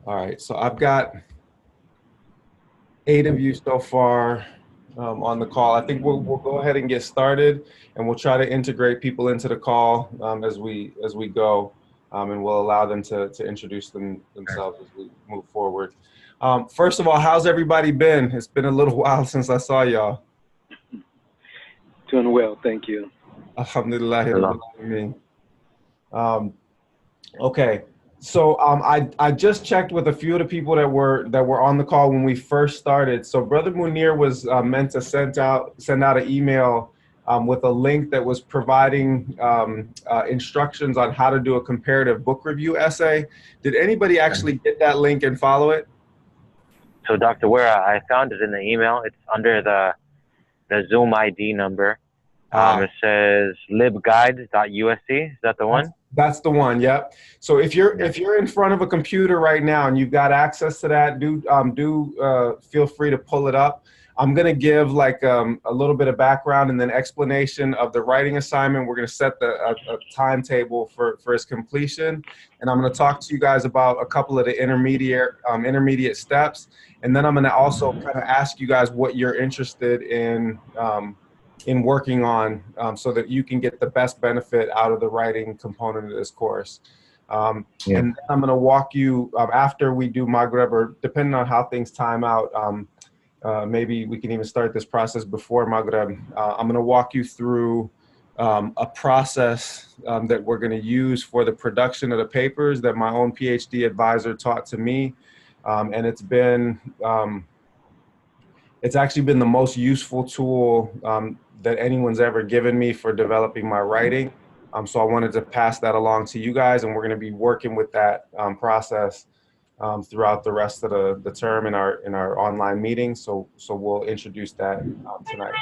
All right, so I've got 8 of you so far on the call. I think we'll go ahead and get started, and we'll try to integrate people into the call as we go, and we'll allow them to introduce themselves as we move forward. First of all, how's everybody been? It's been a little while since I saw y'all. Doing well, thank you. Alhamdulillah. Okay. So I just checked with a few of the people that were on the call when we first started. So Brother Munir was meant to send out an email with a link that was providing instructions on how to do a comparative book review essay. Did anybody actually get that link and follow it? So Dr. Ware, I found it in the email. It's under the Zoom ID number. It says libguide.usc. Is that the one? That's the one. Yep. So if you're in front of a computer right now and you've got access to that, do feel free to pull it up. I'm going to give like a little bit of background and then explanation of the writing assignment. We're going to set a timetable for its completion. And I'm going to talk to you guys about a couple of the intermediate steps. And then I'm going to also kind of ask you guys what you're interested in working on so that you can get the best benefit out of the writing component of this course. And then I'm going to walk you after we do Maghreb, or depending on how things time out, maybe we can even start this process before Maghreb. I'm going to walk you through a process that we're going to use for the production of the papers that my own PhD advisor taught to me. And it's actually been the most useful tool that anyone's ever given me for developing my writing. So I wanted to pass that along to you guys, and we're going to be working with that process throughout the rest of the term in our online meeting. So we'll introduce that tonight.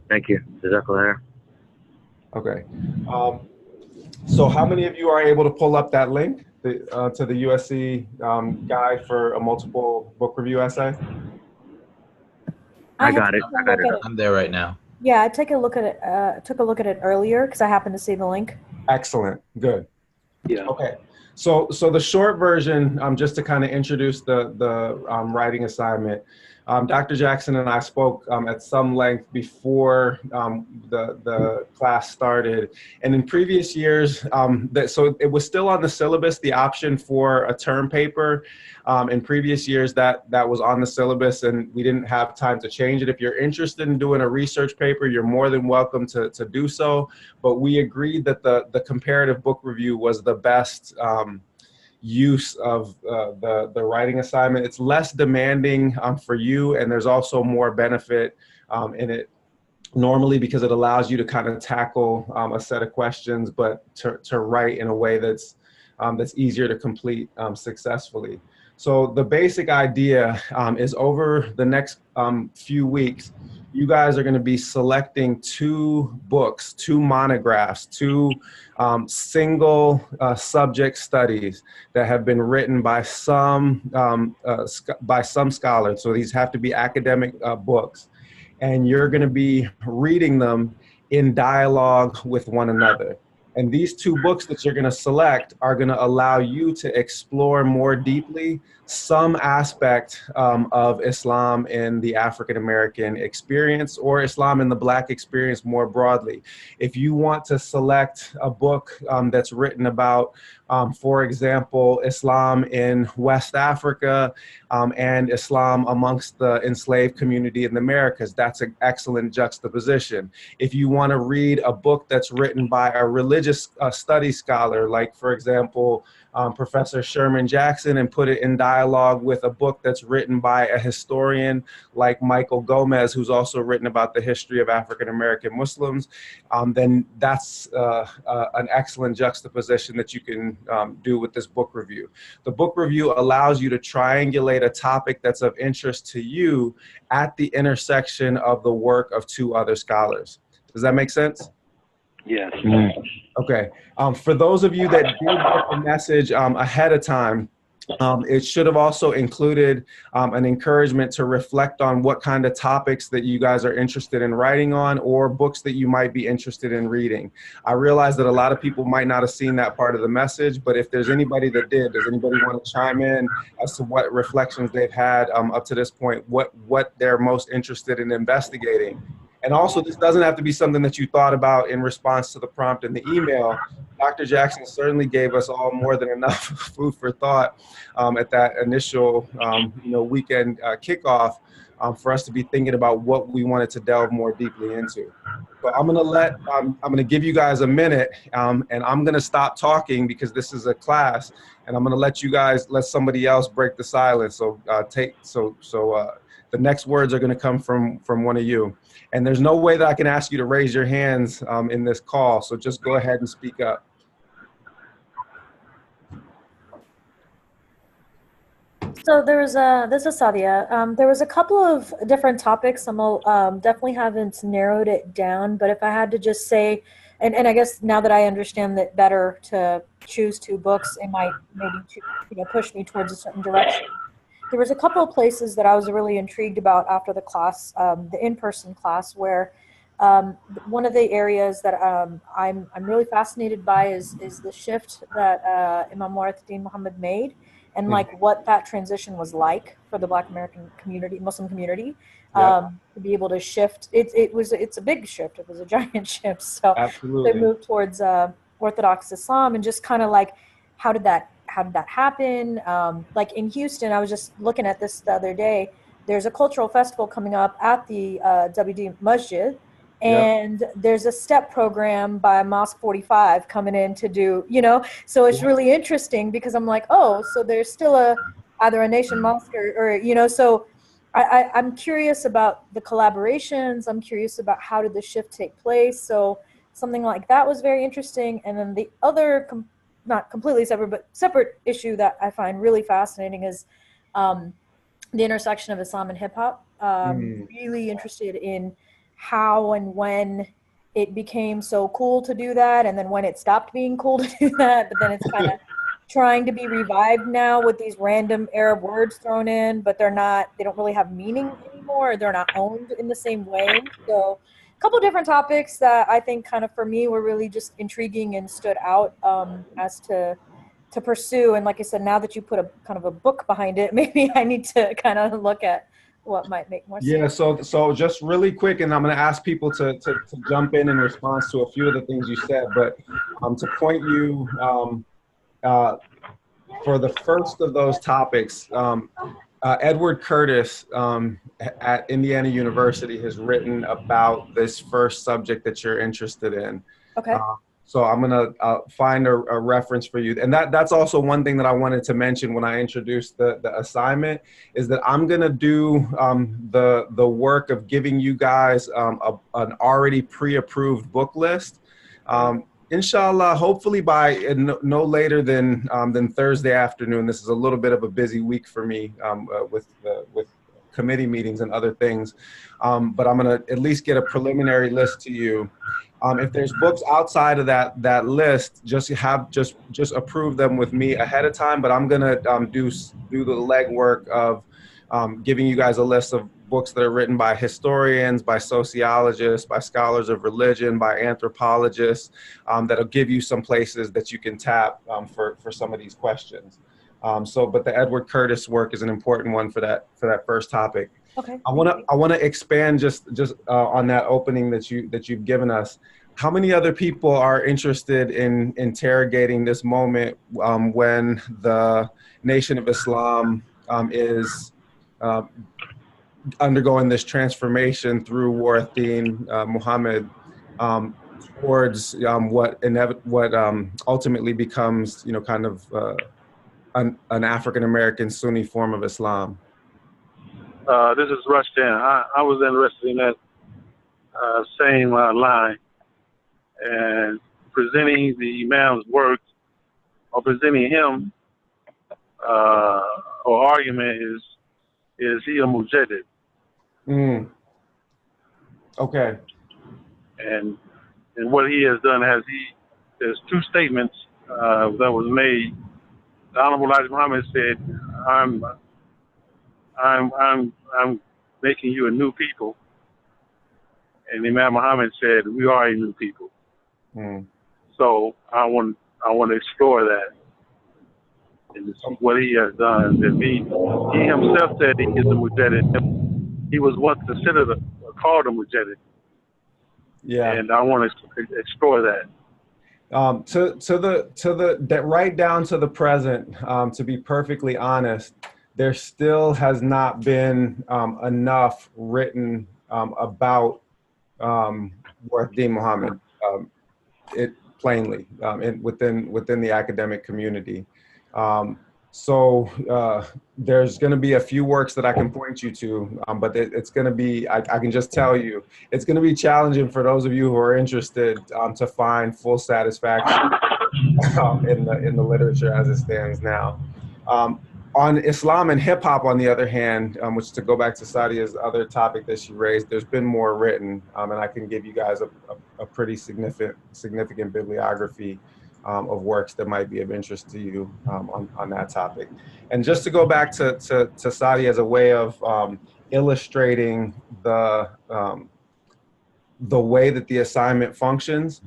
Thank you. Jazakallah. Okay. So how many of you are able to pull up that link to the USC guide for a multiple book review essay? I got it. I'm there right now. Yeah, I took a look at it earlier because I happened to see the link. Excellent. Good. Yeah. Okay. So the short version, just to kind of introduce the writing assignment, Dr. Jackson and I spoke at some length before the class started, and in previous years, so it was still on the syllabus, the option for a term paper. In previous years, that was on the syllabus, and we didn't have time to change it. If you're interested in doing a research paper, you're more than welcome to do so. But we agreed that the comparative book review was the best use of the writing assignment. It's less demanding for you, and there's also more benefit in it normally because it allows you to kind of tackle a set of questions, but to write in a way that's easier to complete successfully. So the basic idea is over the next few weeks, you guys are going to be selecting 2 books, 2 monographs, 2 single subject studies that have been written by some scholars. So these have to be academic books, and you're going to be reading them in dialogue with one another. And these 2 books that you're going to select are going to allow you to explore more deeply some aspect of Islam in the African-American experience, or Islam in the Black experience more broadly. If you want to select a book that's written about, for example, Islam in West Africa and Islam amongst the enslaved community in the Americas, that's an excellent juxtaposition. If you want to read a book that's written by a religious studies scholar, like, for example, Professor Sherman Jackson, and put it in dialogue with a book that's written by a historian like Michael Gomez, who's also written about the history of African-American Muslims, then that's an excellent juxtaposition that you can do with this book review. The book review allows you to triangulate a topic that's of interest to you at the intersection of the work of 2 other scholars. Does that make sense? Yes. Okay. For those of you that did get the message ahead of time, It should have also included an encouragement to reflect on what kind of topics that you guys are interested in writing on, or books that you might be interested in reading. I realize that a lot of people might not have seen that part of the message, but if there's anybody that did, does anybody want to chime in as to what reflections they've had up to this point, what they're most interested in investigating? And also, this doesn't have to be something that you thought about in response to the prompt in the email. Dr. Jackson certainly gave us all more than enough food for thought at that initial weekend kickoff for us to be thinking about what we wanted to delve more deeply into. But I'm gonna give you guys a minute, and I'm gonna stop talking because this is a class, and I'm gonna let somebody else break the silence. So the next words are gonna come from one of you. And there's no way that I can ask you to raise your hands in this call, so just go ahead and speak up. So this is Sadia. There was a couple of different topics. Definitely haven't narrowed it down, but if I had to just say, and I guess now that I understand that better to choose two books, it might maybe push me towards a certain direction. There was a couple of places that I was really intrigued about after the class, the in-person class, where one of the areas that I'm really fascinated by is the shift that Imam Mu'addin Muhammad made, and like what that transition was like for the Black American community, Muslim community, to be able to shift. It's a big shift. It was a giant shift. So absolutely, they moved towards Orthodox Islam, and just kind of like how did that happen? Like in Houston, I was just looking at this the other day. There's a cultural festival coming up at the WD Masjid, and there's a step program by Mosque 45 coming in to do, so it's really interesting because I'm like, oh, so there's still either a nation mosque or so I'm curious about the collaborations. I'm curious about how did the shift take place. So something like that was very interesting. And then the other, not completely separate, but separate issue that I find really fascinating is the intersection of Islam and hip hop. Really interested in how and when it became so cool to do that, and then when it stopped being cool to do that, but then it's kind of trying to be revived now with these random Arab words thrown in, but they don't really have meaning anymore. They're not owned in the same way. So a couple different topics that I think kind of for me were really just intriguing and stood out as to pursue. And like I said, now that you put a kind of a book behind it, maybe I need to kind of look at what might make more sense. Yeah, so just really quick, and I'm going to ask people to jump in response to a few of the things you said, but to point you for the first of those topics, Edward Curtis at Indiana University has written about this first subject that you're interested in. Okay. So I'm going to find a reference for you. And that's also one thing that I wanted to mention when I introduced the assignment, is that I'm going to do the work of giving you guys an already pre-approved book list. Inshallah, hopefully by no later than Thursday afternoon. This is a little bit of a busy week for me with committee meetings and other things. But I'm going to at least get a preliminary list to you. If there's books outside of that list, just approve them with me ahead of time. But I'm gonna do the legwork of giving you guys a list of books that are written by historians, by sociologists, by scholars of religion, by anthropologists, that'll give you some places that you can tap for some of these questions. But the Edward Curtis work is an important one for that first topic. Okay. I want to expand just on that opening that you've given us. How many other people are interested in interrogating this moment when the Nation of Islam is undergoing this transformation through Warathine Muhammad towards what ultimately becomes kind of an African American Sunni form of Islam? This is Rushdan. I was interested in that same line, and presenting the Imam's work or presenting him or argument is he a mujaddid? Okay. And what he has done there's two statements that was made the Honorable Elijah Muhammad said, I'm making you a new people. And Imam Muhammad said, we are a new people. So I want to explore that and what he has done. That he himself said he is a mujaddid. He was once considered called a mujaddid. Yeah. And I want to explore that. That right down to the present, to be perfectly honest, there still has not been enough written about Wahid Muhammad, it plainly within the academic community. There's going to be a few works that I can point you to, but it's going to be, I can just tell you, it's going to be challenging for those of you who are interested to find full satisfaction in the literature as it stands now. On Islam and hip hop, on the other hand, which to go back to Sadia's other topic that she raised, there's been more written, and I can give you guys a pretty significant bibliography of works that might be of interest to you on that topic. And just to go back to Sadia as a way of illustrating the way that the assignment functions.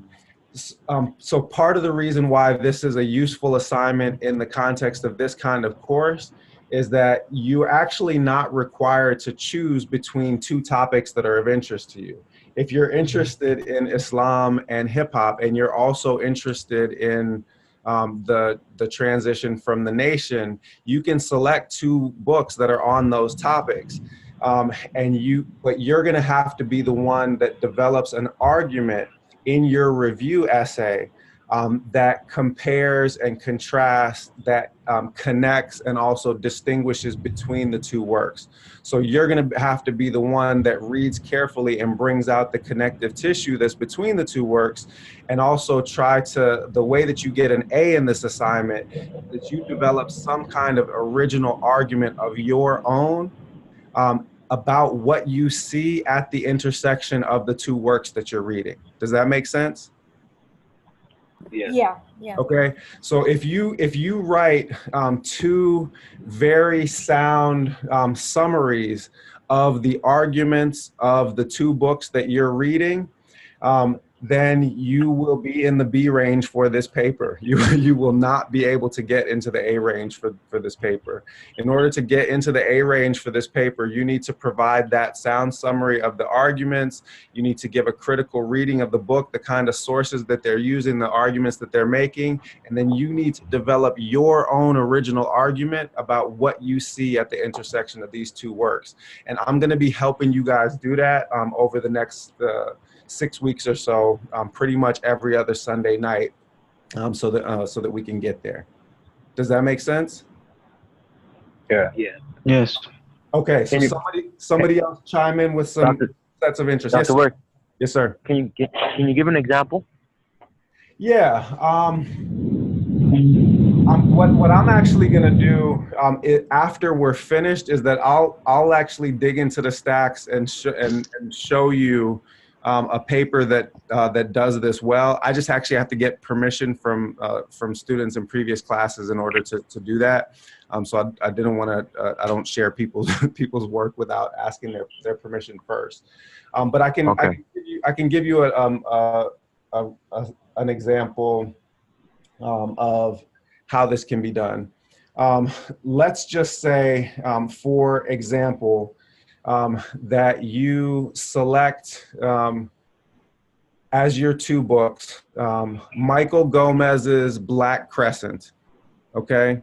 So part of the reason why this is a useful assignment in the context of this kind of course is that you're actually not required to choose between two topics that are of interest to you. If you're interested in Islam and hip hop, and you're also interested in the transition from the nation, you can select two books that are on those topics. But you're going to have to be the one that develops an argument in your review essay that compares and contrasts, that connects and also distinguishes between the two works. So you're going to have to be the one that reads carefully and brings out the connective tissue that's between the two works, and also the way that you get an A in this assignment, that you develop some kind of original argument of your own about what you see at the intersection of the two works that you're reading. Does that make sense? Yeah. Okay, so if you write two very sound summaries of the arguments of the two books that you're reading, then you will be in the B range for this paper. You will not be able to get into the A range for this paper. In order to get into the A range for this paper, you need to provide that sound summary of the arguments. You need to give a critical reading of the book, the kind of sources that they're using, the arguments that they're making, and then you need to develop your own original argument about what you see at the intersection of these two works. And I'm gonna be helping you guys do that over the next 6 weeks or so, pretty much every other Sunday night, so that we can get there. Does that make sense? Yeah. Yes. Okay, so somebody else chime in with some sets of interest. Dr. Ware, yes, sir. Can you give an example? Yeah. What I'm actually gonna do after we're finished is that I'll actually dig into the stacks and show you a paper that does this well. I just actually have to get permission from students in previous classes in order to do that. So I didn't want to. I don't share people's work without asking their permission first. But I can give you an example of how this can be done. Let's just say, for example, that you select as your two books, Michael Gomez's Black Crescent, okay?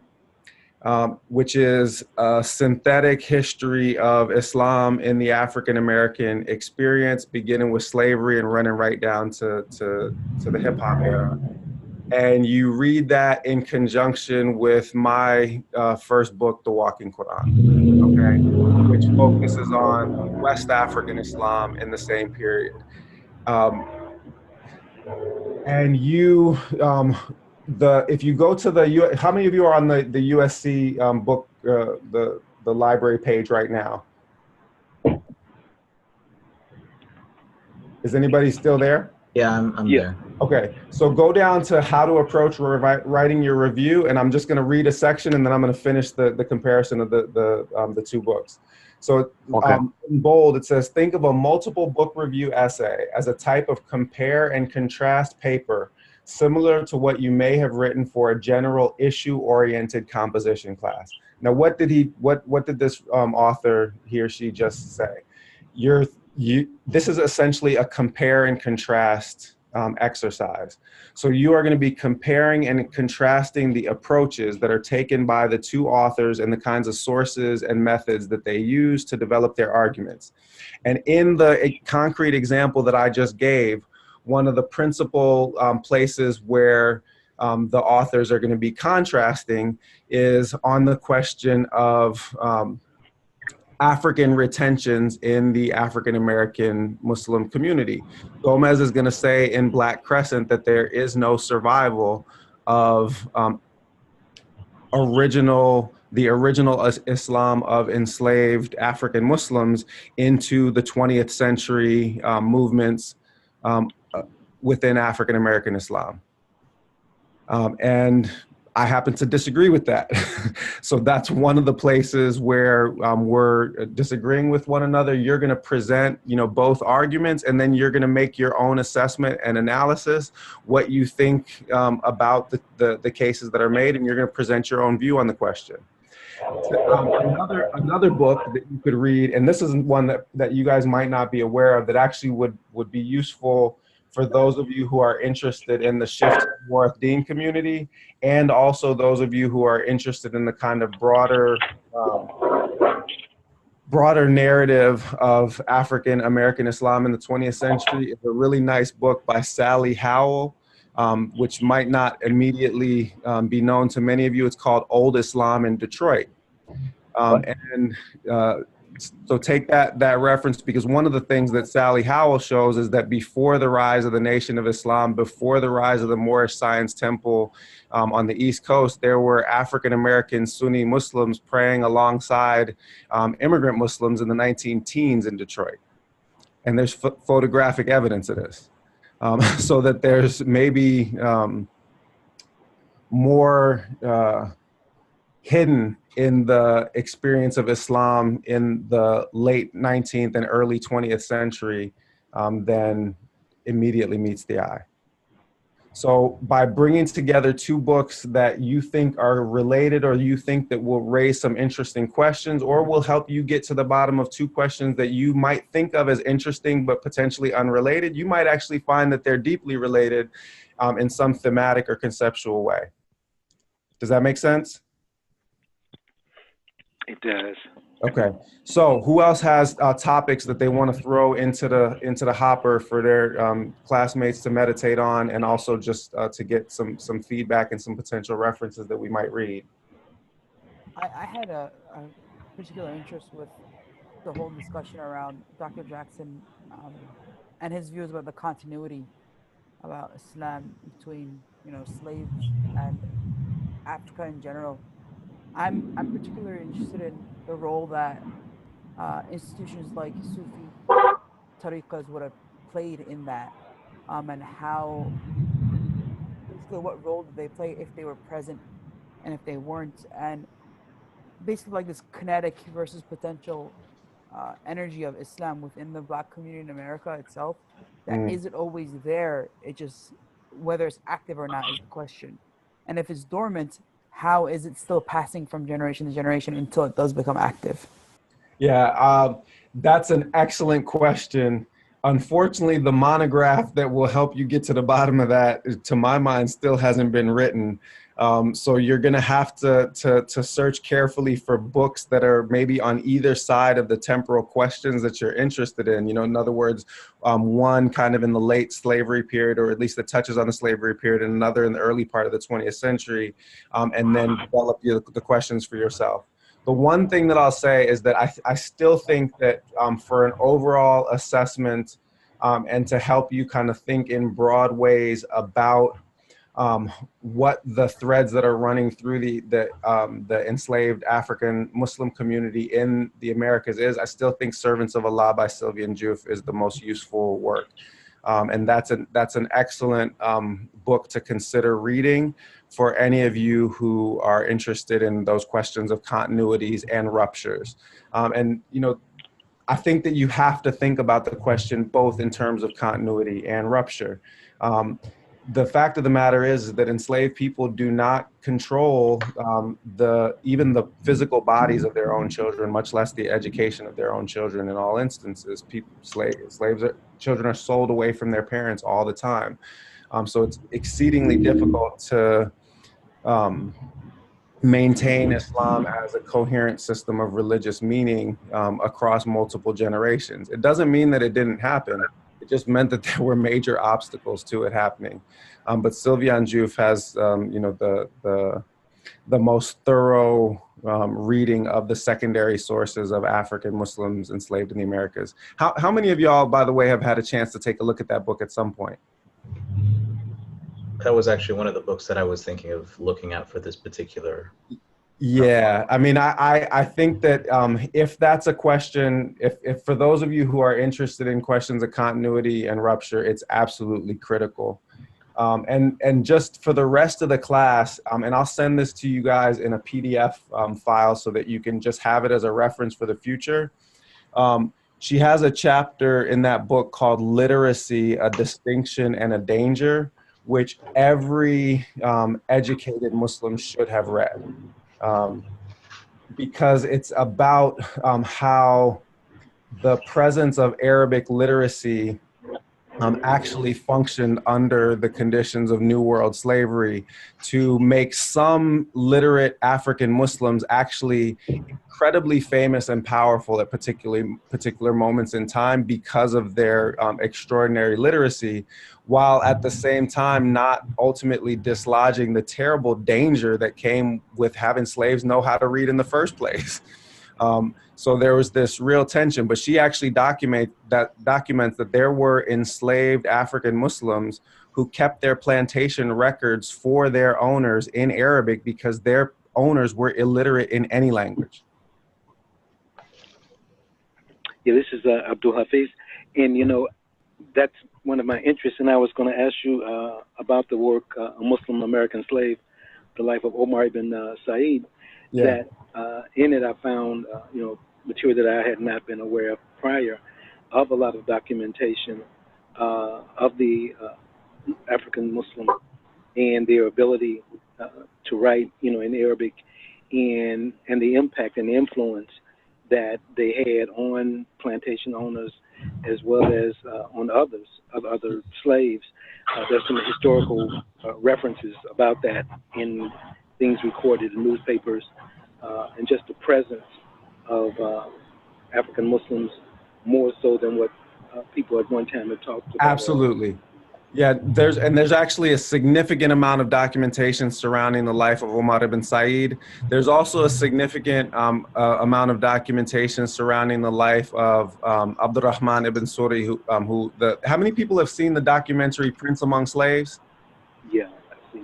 Which is a synthetic history of Islam in the African-American experience, beginning with slavery and running right down to the hip hop era. And you read that in conjunction with my first book, The Walking Quran, okay, which focuses on West African Islam in the same period. And you, if you go to how many of you are on the USC book, the library page right now? Is anybody still there? Yeah, I'm Yeah. there. Okay, so go down to how to approach writing your review, and I'm just going to read a section, and then I'm going to finish the comparison of the two books. So Okay. in bold, it says, think of a multiple book review essay as a type of compare and contrast paper similar to what you may have written for a general issue-oriented composition class. Now, what did this author, he or she, just say? This is essentially a compare and contrast exercise. So you are going to be comparing and contrasting the approaches that are taken by the two authors and the kinds of sources and methods that they use to develop their arguments. And in the concrete example that I just gave, one of the principal places where the authors are going to be contrasting is on the question of African retentions in the African American Muslim community. Gomez is going to say in Black Crescent that there is no survival of the original Islam of enslaved African Muslims into the 20th century movements within African American Islam. And I happen to disagree with that. So that's one of the places where we're disagreeing with one another. You're going to present, both arguments, and then you're going to make your own assessment and analysis, what you think about the cases that are made, and you're going to present your own view on the question. Another book that you could read, and this is one that you guys might not be aware of, that actually would be useful for those of you who are interested in the shift to Warith Deen community, and also those of you who are interested in the kind of broader narrative of African American Islam in the 20th century. It's a really nice book by Sally Howell, which might not immediately be known to many of you. It's called Old Islam in Detroit. So take that reference, because one of the things that Sally Howell shows is that before the rise of the Nation of Islam, before the rise of the Moorish Science Temple on the East Coast, there were African-American Sunni Muslims praying alongside immigrant Muslims in the 19-teens in Detroit. And there's photographic evidence of this. So that there's maybe more hidden in the experience of Islam in the late 19th and early 20th century than immediately meets the eye. So by bringing together two books that you think are related, or you think that will raise some interesting questions, or will help you get to the bottom of two questions that you might think of as interesting but potentially unrelated, you might actually find that they're deeply related in some thematic or conceptual way. Does that make sense? It does. Okay, so who else has topics that they want to throw into the hopper for their classmates to meditate on, and also just to get some feedback and some potential references that we might read? I had a particular interest with the whole discussion around Dr. Jackson and his views about the continuity about Islam between slaves and Africa in general. I'm particularly interested in the role that institutions like Sufi tariqas would have played in that, and how, basically, what role did they play if they were present and if they weren't, and basically like this kinetic versus potential energy of Islam within the Black community in America itself. That is it always there? It just, whether it's active or not is the question, and if it's dormant, how is it still passing from generation to generation until it does become active? Yeah, that's an excellent question. Unfortunately, the monograph that will help you get to the bottom of that, to my mind, still hasn't been written. So you're going to have to search carefully for books that are maybe on either side of the temporal questions that you're interested in. In other words, one kind of in the late slavery period, or at least that touches on the slavery period, and another in the early part of the 20th century, and then develop the questions for yourself. The one thing that I'll say is that I still think that for an overall assessment and to help you kind of think in broad ways about what the threads that are running through the enslaved African Muslim community in the Americas is, I still think Servants of Allah by Sylvian Juf is the most useful work. And that's an excellent book to consider reading for any of you who are interested in those questions of continuities and ruptures. And, you know, I think that you have to think about the question both in terms of continuity and rupture. The fact of the matter is that enslaved people do not control even the physical bodies of their own children, much less the education of their own children. In all instances, children are sold away from their parents all the time. So it's exceedingly difficult to maintain Islam as a coherent system of religious meaning across multiple generations. It doesn't mean that it didn't happen. It just meant that there were major obstacles to it happening. But Sylviane Diouf has, you know, the most thorough reading of the secondary sources of African Muslims enslaved in the Americas. How many of y'all, by the way, have had a chance to take a look at that book at some point? That was actually one of the books that I was thinking of looking at for this particular. Yeah, I mean, I think that if that's a question, if for those of you who are interested in questions of continuity and rupture, it's absolutely critical. And just for the rest of the class, and I'll send this to you guys in a PDF file so that you can just have it as a reference for the future. She has a chapter in that book called Literacy, a Distinction and a Danger, which every educated Muslim should have read. Because it's about how the presence of Arabic literacy actually functioned under the conditions of New World slavery to make some literate African Muslims actually incredibly famous and powerful at particular moments in time because of their extraordinary literacy, while at the same time not ultimately dislodging the terrible danger that came with having slaves know how to read in the first place. So there was this real tension, but she actually documents that there were enslaved African Muslims who kept their plantation records for their owners in Arabic because their owners were illiterate in any language. Yeah, this is Abdul Hafiz, and you know, that's one of my interests, and I was going to ask you about the work, A Muslim American Slave, The Life of Omar ibn Said. Yeah. That in it I found, you know, material that I had not been aware of prior, of a lot of documentation of the African Muslim and their ability to write, you know, in Arabic, and the impact and the influence that they had on plantation owners as well as on other slaves. There's some historical references about that in things recorded in newspapers, and just the presence of African Muslims more so than what people at one time had talked about. Absolutely. Yeah, there's actually a significant amount of documentation surrounding the life of Omar ibn Said. There's also a significant amount of documentation surrounding the life of Abdurrahman ibn Suri, how many people have seen the documentary Prince Among Slaves? Yeah,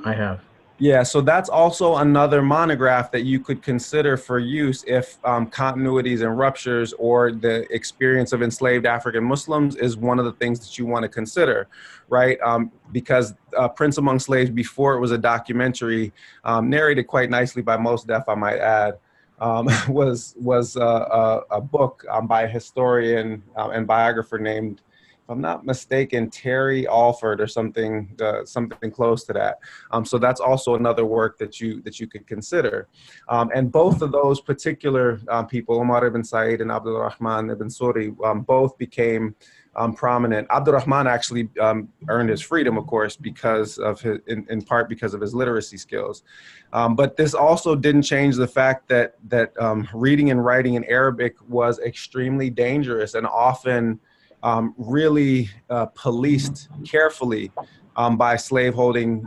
I have. Yeah, so that's also another monograph that you could consider for use if continuities and ruptures or the experience of enslaved African Muslims is one of the things that you want to consider, right? Because Prince Among Slaves, before it was a documentary, narrated quite nicely by Mos Def, I might add, was a book by a historian and biographer named, if I'm not mistaken, Terry Alford or something close to that. So that's also another work that you could consider. And both of those particular people, Omar ibn Said and Abdurrahman ibn Suri, both became prominent. Abdurrahman actually earned his freedom, of course, because of in part because of his literacy skills. But this also didn't change the fact that reading and writing in Arabic was extremely dangerous and often really policed carefully by slaveholding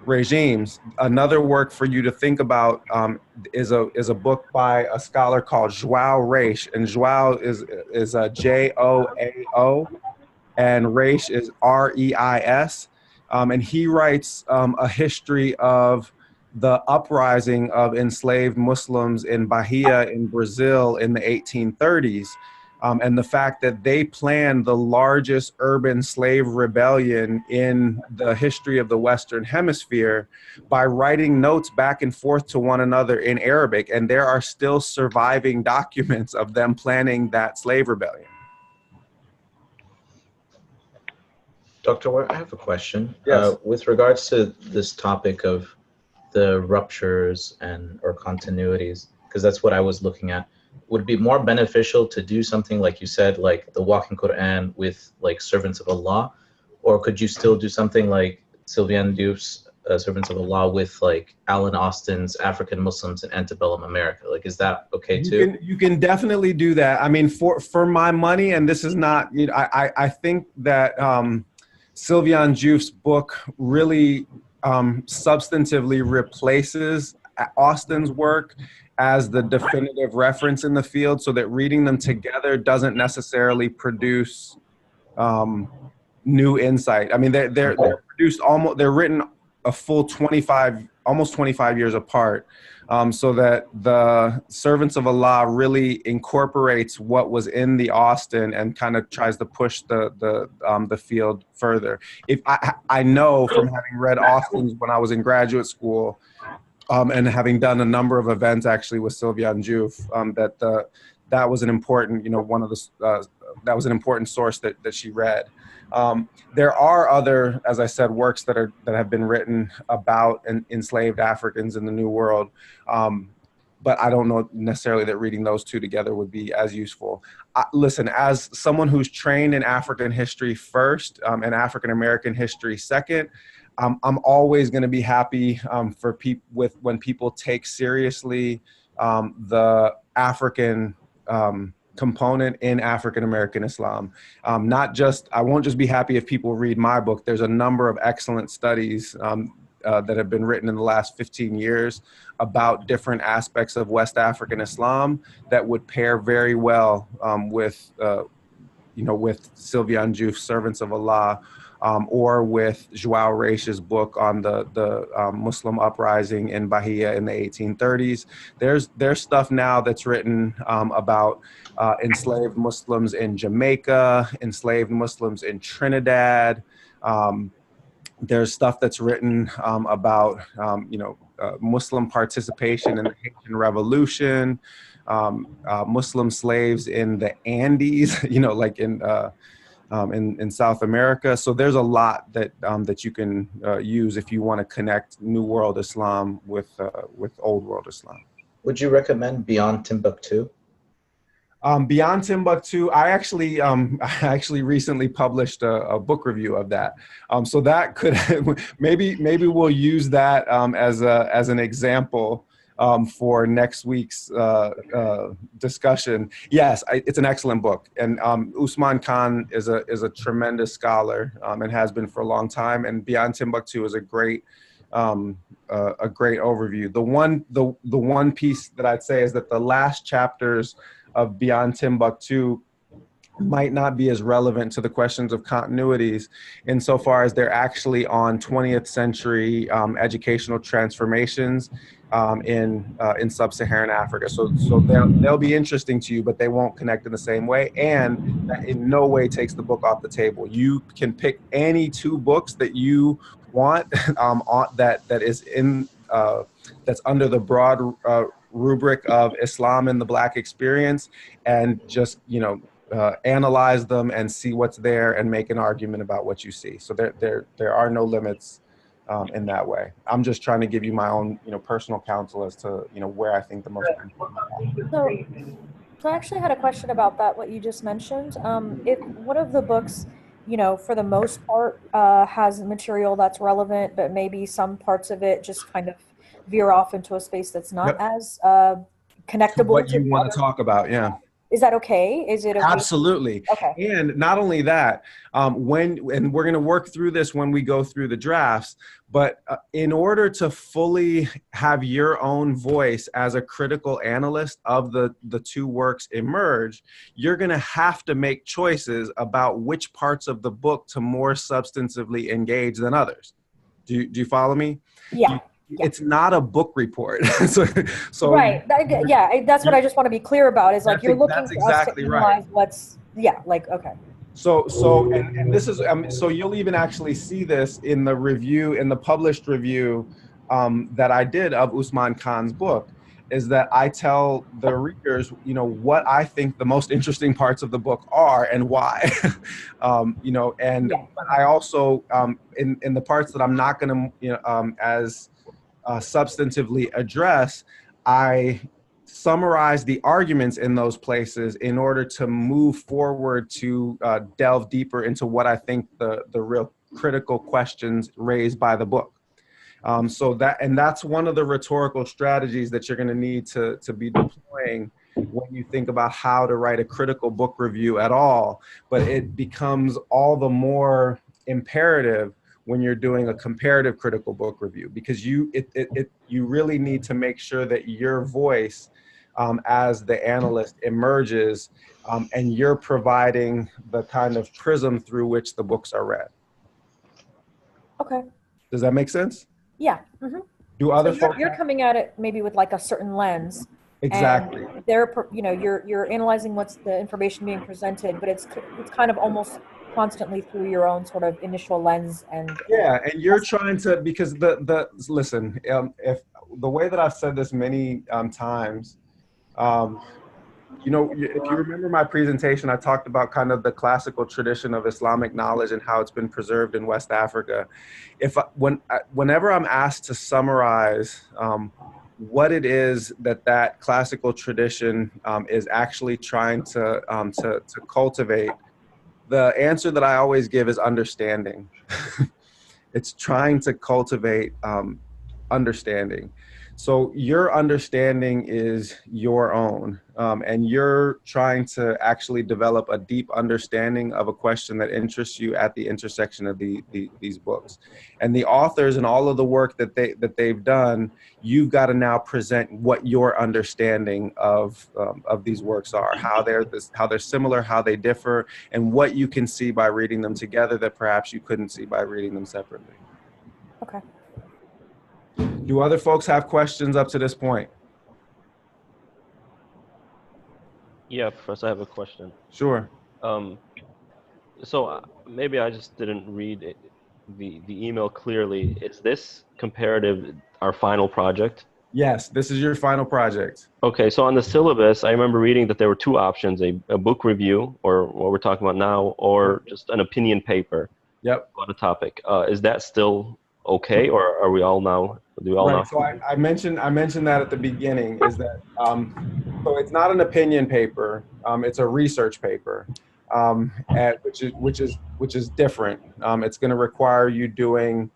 regimes. Another work for you to think about is a book by a scholar called João Reis, and João is J-O-A-O, and Reis is R-E-I-S, and he writes a history of the uprising of enslaved Muslims in Bahia in Brazil in the 1830s. and the fact that they planned the largest urban slave rebellion in the history of the Western Hemisphere by writing notes back and forth to one another in Arabic. And there are still surviving documents of them planning that slave rebellion. Dr. Ware, I have a question. Yes. With regards to this topic of the ruptures or continuities, because that's what I was looking at, would it be more beneficial to do something like you said, like the Walking Quran with like Servants of Allah, or could you still do something like Sylviane Diouf's Servants of Allah with like Alan Austin's African Muslims in Antebellum America? Like, is that okay too? You can definitely do that. I mean, for my money, and this is not, you know, I think that Sylviane Diouf's book really substantively replaces Austin's work as the definitive reference in the field, so that reading them together doesn't necessarily produce new insight. I mean, they're produced they're written a full almost 25 years apart, so that the Servants of Allah really incorporates what was in the Austin and kind of tries to push the field further. If I know from having read Austin's when I was in graduate school, and having done a number of events actually with Sylviane Diouf, that was an important, you know, that was an important source that she read. There are other, as I said, works that have been written about enslaved Africans in the New World, but I don't know necessarily that reading those two together would be as useful. Listen, as someone who's trained in African history first and African American history second, I'm always going to be happy when people take seriously the African component in African American Islam. I won't just be happy if people read my book. There's a number of excellent studies that have been written in the last 15 years about different aspects of West African Islam that would pair very well with Sylviane Diouf's Servants of Allah, or with João Reis's book on the Muslim uprising in Bahia in the 1830s. There's stuff now that's written about enslaved Muslims in Jamaica, enslaved Muslims in Trinidad. There's stuff that's written about Muslim participation in the Haitian Revolution, Muslim slaves in the Andes, like in South America. So there's a lot that you can use if you want to connect New World Islam with Old World Islam. Would you recommend Beyond Timbuktu? Beyond Timbuktu, I actually recently published a book review of that. So that could maybe we'll use that as an example for next week's discussion. Yes, it's an excellent book, and Usman Khan is a tremendous scholar and has been for a long time. And Beyond Timbuktu is a great overview. The one piece that I'd say is that the last chapters of Beyond Timbuktu might not be as relevant to the questions of continuities insofar as they're actually on 20th century educational transformations in sub-Saharan Africa. So they'll be interesting to you, but they won't connect in the same way. And that in no way takes the book off the table. You can pick any two books that you want that is in that's under the broad rubric of Islam and the Black experience, and just analyze them and see what's there and make an argument about what you see. So there are no limits in that way. I'm just trying to give you my own personal counsel as to where I think the most important. So I actually had a question about that, what you just mentioned. If one of the books, for the most part, has material that's relevant, but maybe some parts of it just kind of veer off into a space that's not as connectable. What you want to talk about, yeah. Is that okay? Is it okay? Absolutely. Okay. And not only that, and we're going to work through this when we go through the drafts, but in order to fully have your own voice as a critical analyst of the two works emerge, you're going to have to make choices about which parts of the book to more substantively engage than others. Do you follow me? Yeah. it's not a book report. so right. That's what I just want to be clear about is like you're looking that's for exactly us to right. analyze what's, like, okay. And this is, so you'll even actually see this in the review, in the published review that I did of Usman Khan's book, is that I tell the readers, what I think the most interesting parts of the book are and why, but I also, in the parts that I'm not going to, as substantively address, I summarize the arguments in those places in order to move forward to delve deeper into what I think the real critical questions raised by the book. That's one of the rhetorical strategies that you're going to need to be deploying when you think about how to write a critical book review at all. But it becomes all the more imperative when you're doing a comparative critical book review, because you really need to make sure that your voice as the analyst emerges, and you're providing the kind of prism through which the books are read. Okay. Does that make sense? Yeah. Mm-hmm. Do other so folks? You're coming at it maybe with like a certain lens. Exactly. And they're, you're analyzing what's the information being presented, but it's kind of almost constantly through your own sort of initial lens and you're trying to, because listen, if the way that I've said this many times, if you remember my presentation, I talked about kind of the classical tradition of Islamic knowledge and how it's been preserved in West Africa. Whenever I'm asked to summarize what it is that classical tradition is actually trying to cultivate, the answer that I always give is understanding. It's trying to cultivate understanding. So your understanding is your own, and you're trying to actually develop a deep understanding of a question that interests you at the intersection of these books. And the authors and all of the work that they've done, you've got to now present what your understanding of these works are, how they're similar, how they differ, and what you can see by reading them together that perhaps you couldn't see by reading them separately. Okay. Do other folks have questions up to this point? Yeah, Professor, I have a question. Sure. So maybe I just didn't read the email clearly. Is this comparative our final project? Yes, this is your final project. Okay, so on the syllabus, I remember reading that there were two options, a book review, or what we're talking about now, or just an opinion paper. Yep. On a topic. Is that still okay, or are we all now? Do we all right. now? So I mentioned that at the beginning, is that so it's not an opinion paper. It's a research paper, which is different. It's going to require you doing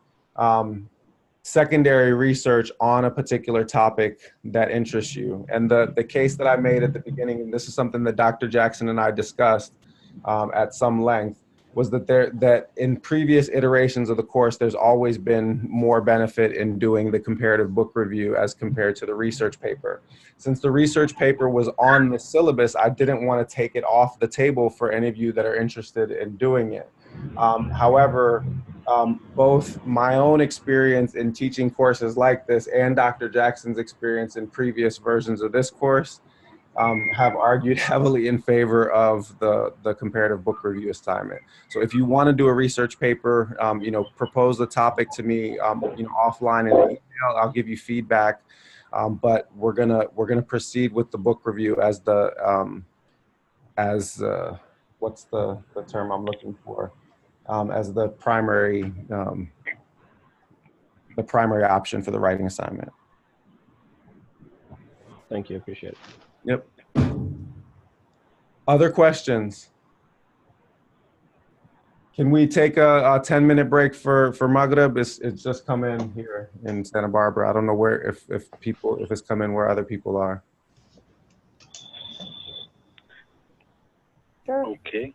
secondary research on a particular topic that interests you. And the case that I made at the beginning, and this is something that Dr. Jackson and I discussed at some length, was that in previous iterations of the course, there's always been more benefit in doing the comparative book review as compared to the research paper. Since the research paper was on the syllabus, I didn't want to take it off the table for any of you that are interested in doing it. However, both my own experience in teaching courses like this and Dr. Jackson's experience in previous versions of this course have argued heavily in favor of the comparative book review assignment. So if you want to do a research paper, propose the topic to me, offline in an email. I'll give you feedback. But we're gonna proceed with the book review as what's the term I'm looking for, as the primary option for the writing assignment. Thank you, appreciate it. Yep. Other questions? Can we take a 10-minute break for Maghrib? It's just come in here in Santa Barbara. I don't know where, if it's come in where other people are. Sure. Okay.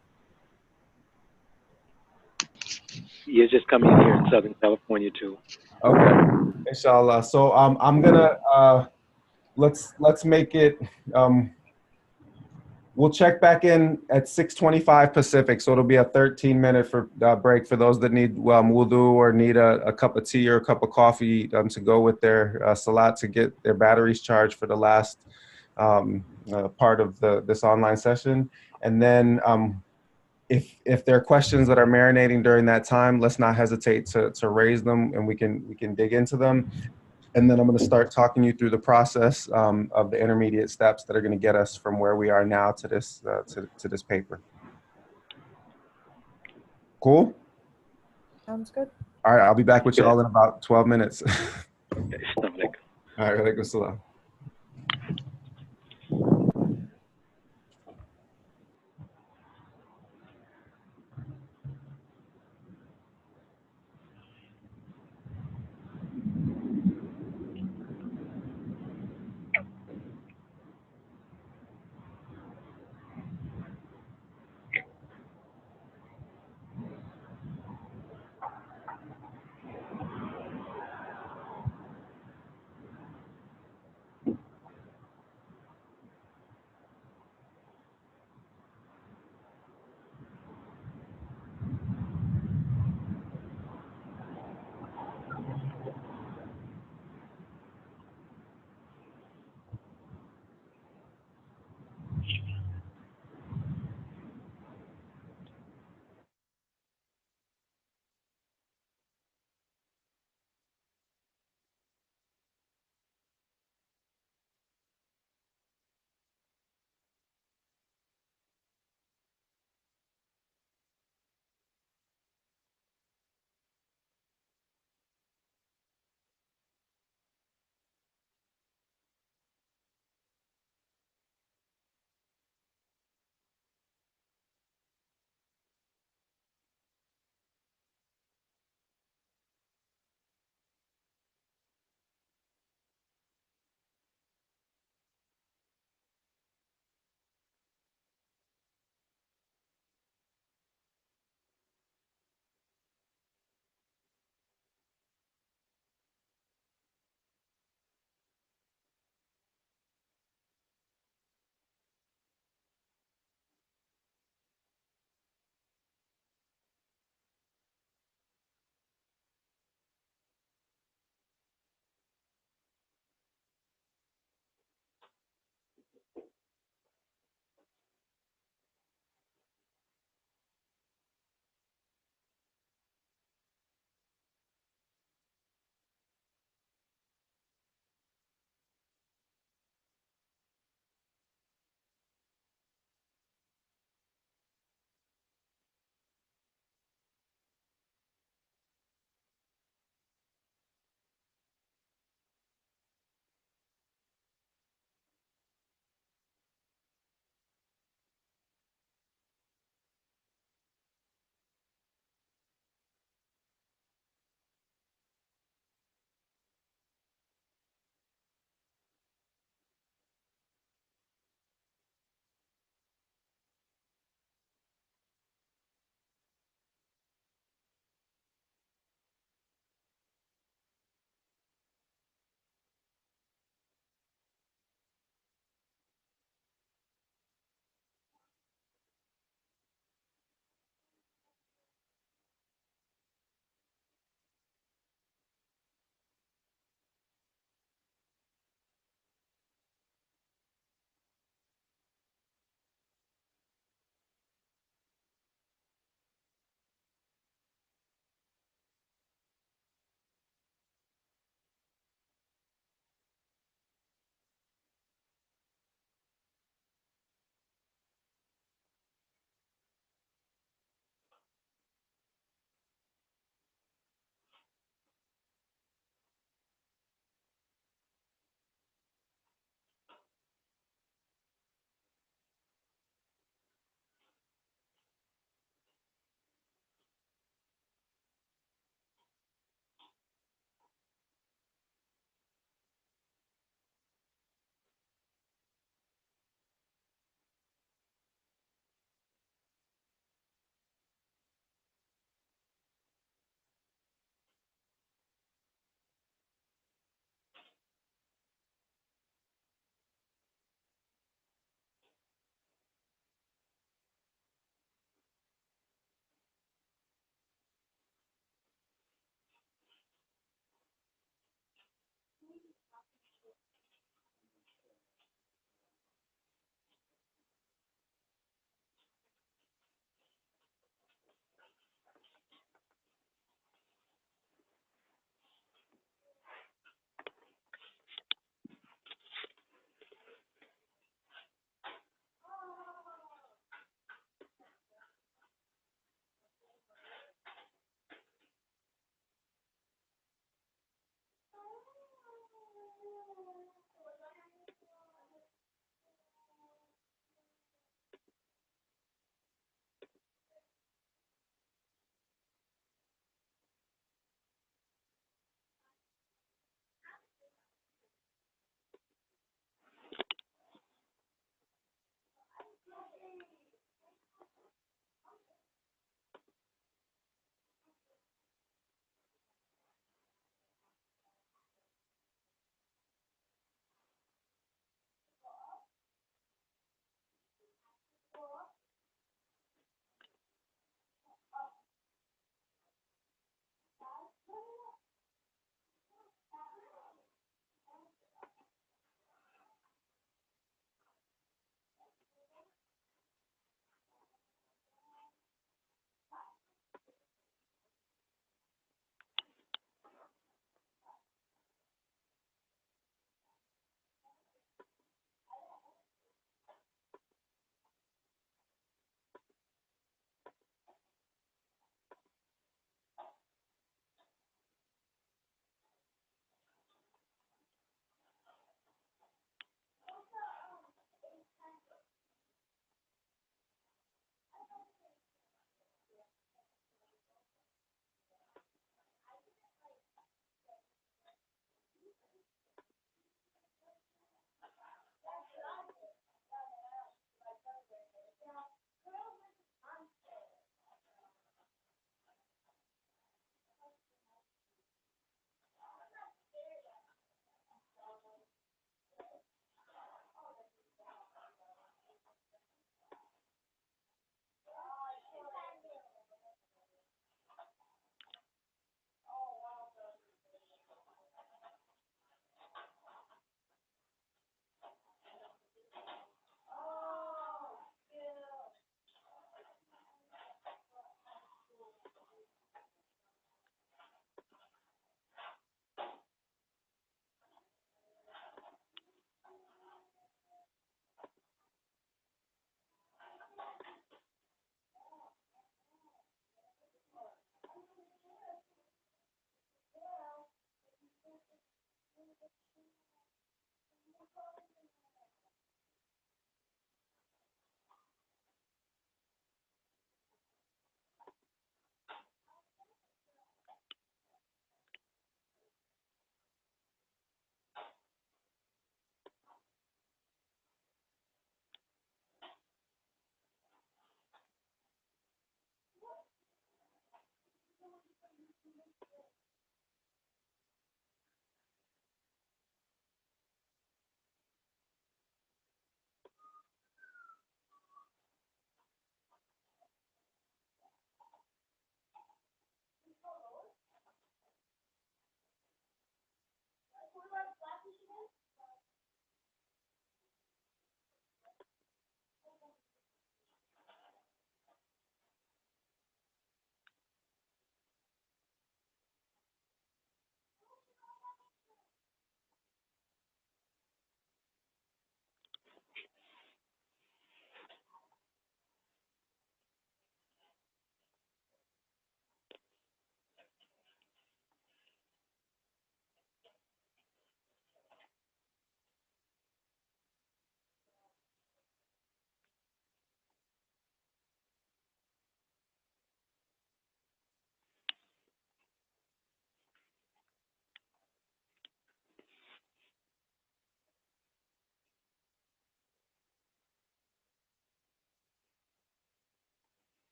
Yeah, it's just coming in here in Southern California too. Okay, inshallah. So I'm gonna let's make it We'll check back in at 6:25 Pacific, so it'll be a 13-minute break for those that need wudu or need a cup of tea or a cup of coffee to go with their salat to get their batteries charged for the last part of this online session. And then if there are questions that are marinating during that time, let's not hesitate to raise them, and we can dig into them. And then I'm going to start talking you through the process of the intermediate steps that are going to get us from where we are now to this to this paper. Cool? Sounds good. All right, I'll be back with you all in about 12 minutes. All right, alaikum salam.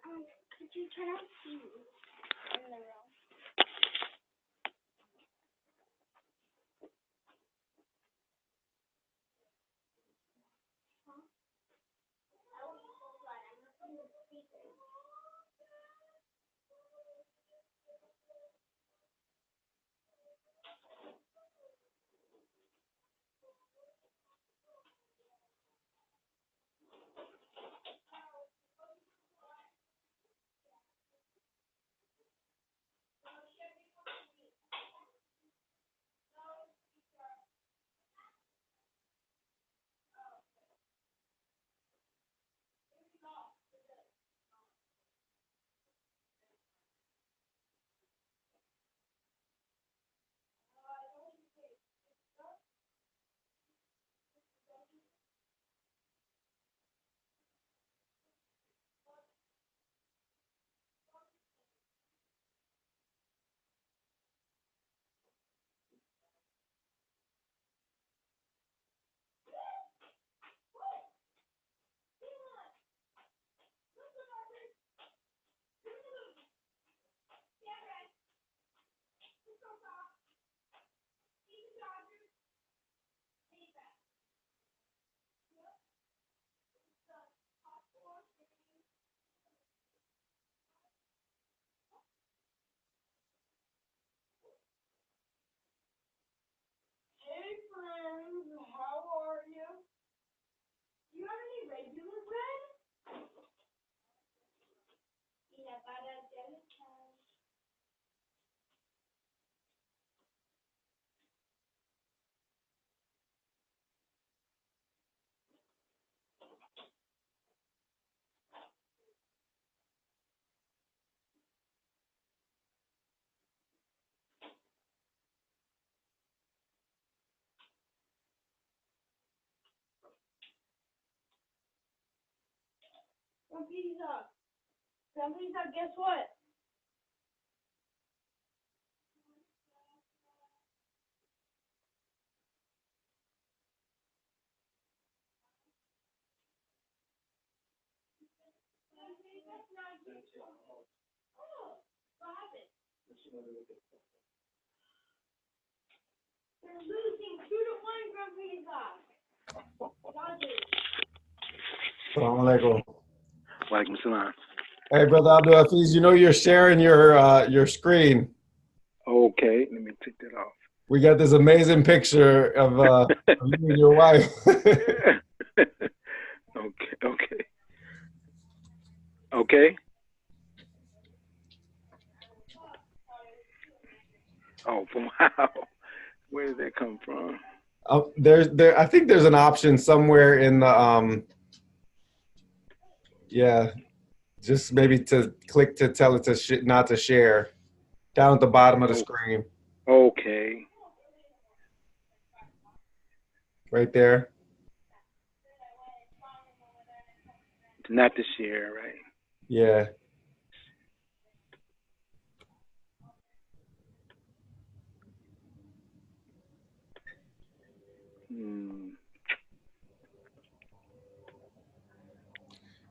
Could you turn on TV in the room? Hey friends, how are you? Do you have any regular bread? Peanut butter jelly toast. Some pizza. Some pizza, guess what? They're losing 2-1 from pizza. Assalamu alaikum. Walaikum salam. Hey, Brother Abdul Hafiz, you know you're sharing your screen. Okay, let me take that off. We got this amazing picture of you and your wife. Okay. Okay. Oh, wow. Where did that come from? I think there's an option somewhere in the yeah, just maybe to click to tell it to not to share down at the bottom of the screen. Okay. Right there. Not to share, right? Yeah.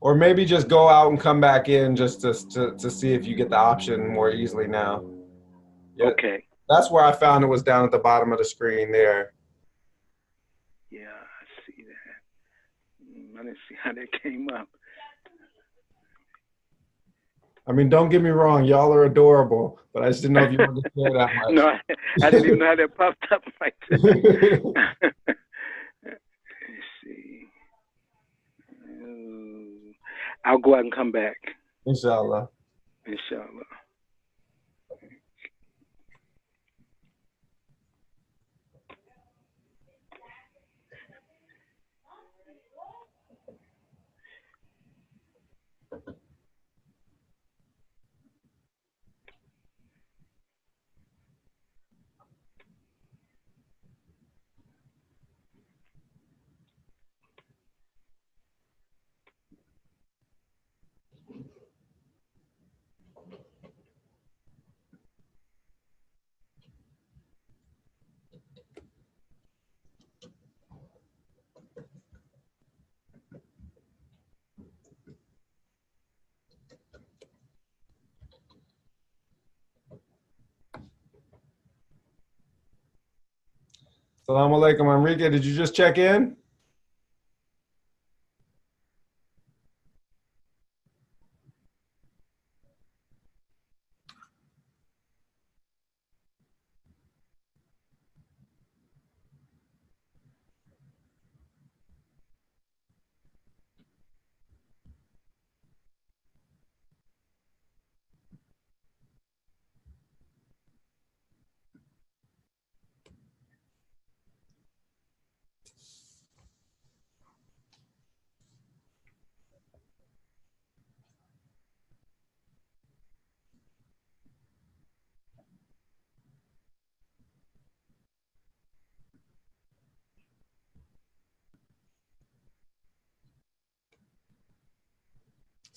Or maybe just go out and come back in just to see if you get the option more easily now. Yeah. Okay. That's where I found it was down at the bottom of the screen there. Yeah, I see that. I didn't see how that came up. I mean, don't get me wrong, y'all are adorable, but I just didn't know if you wanted to share that much. No, I didn't even know how that popped up like that. Let's see. I'll go out and come back. Inshallah. Inshallah. Assalamu alaikum, Enrique. Did you just check in?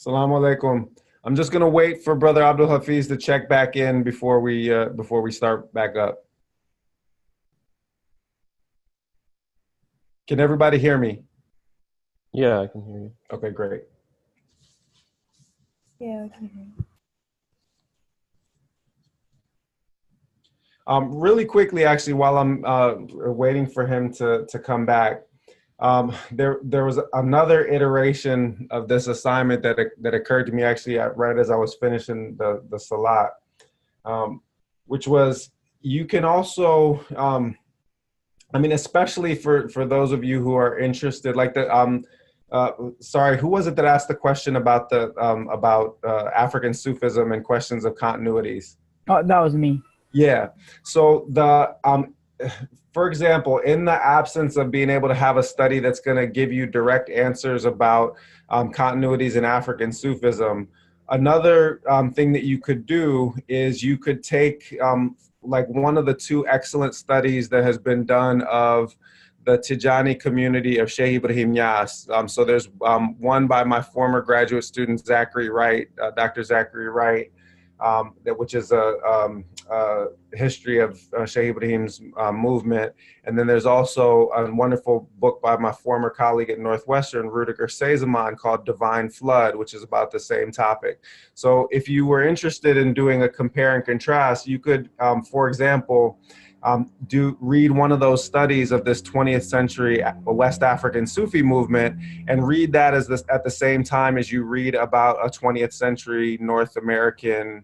Assalamu alaikum. I'm just gonna wait for Brother Abdul Hafiz to check back in before we start back up. Can everybody hear me? Yeah, I can hear you. Okay, great. Yeah, I can hear you. Really quickly, actually, while I'm waiting for him to come back, there was another iteration of this assignment that occurred to me actually right as I was finishing the Salat, which was you can also, I mean, especially for those of you who are interested, like sorry, who was it that asked the question about African Sufism and questions of continuities? Oh, that was me. Yeah. So for example, in the absence of being able to have a study that's going to give you direct answers about continuities in African Sufism, another thing that you could do is you could take like one of the two excellent studies that has been done of the Tijani community of Sheikh Ibrahim Yas. So there's one by my former graduate student, Zachary Wright, Dr. Zachary Wright, which is a history of Sheikh Ibrahim's movement. And then there's also a wonderful book by my former colleague at Northwestern, Rudiger Seizeman, called Divine Flood, which is about the same topic. So if you were interested in doing a compare and contrast, you could, for example, read one of those studies of this 20th century West African Sufi movement and read that at the same time as you read about a 20th century North American,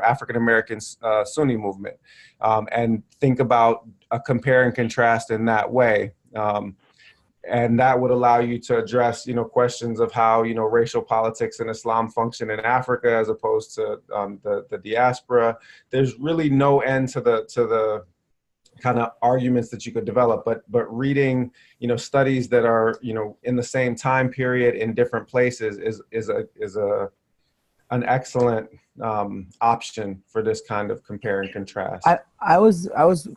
African American Sunni movement, and think about a compare and contrast in that way. And that would allow you to address, questions of how, racial politics and Islam function in Africa as opposed to the diaspora. There's really no end to the kind of arguments that you could develop, but reading, studies that are, in the same time period in different places is an excellent option for this kind of compare and contrast. I was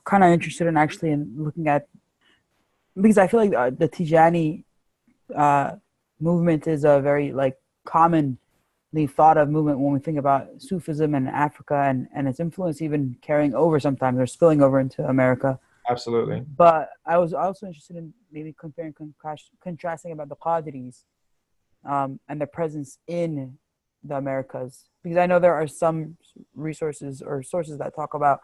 kind of interested in actually in looking at, because I feel like the Tijani movement is a very commonly thought of movement when we think about Sufism in Africa and its influence even carrying over sometimes or spilling over into America. Absolutely. But I was also interested in maybe comparing, contrasting about the Qadiris and their presence in the Americas, because I know there are some resources or sources that talk about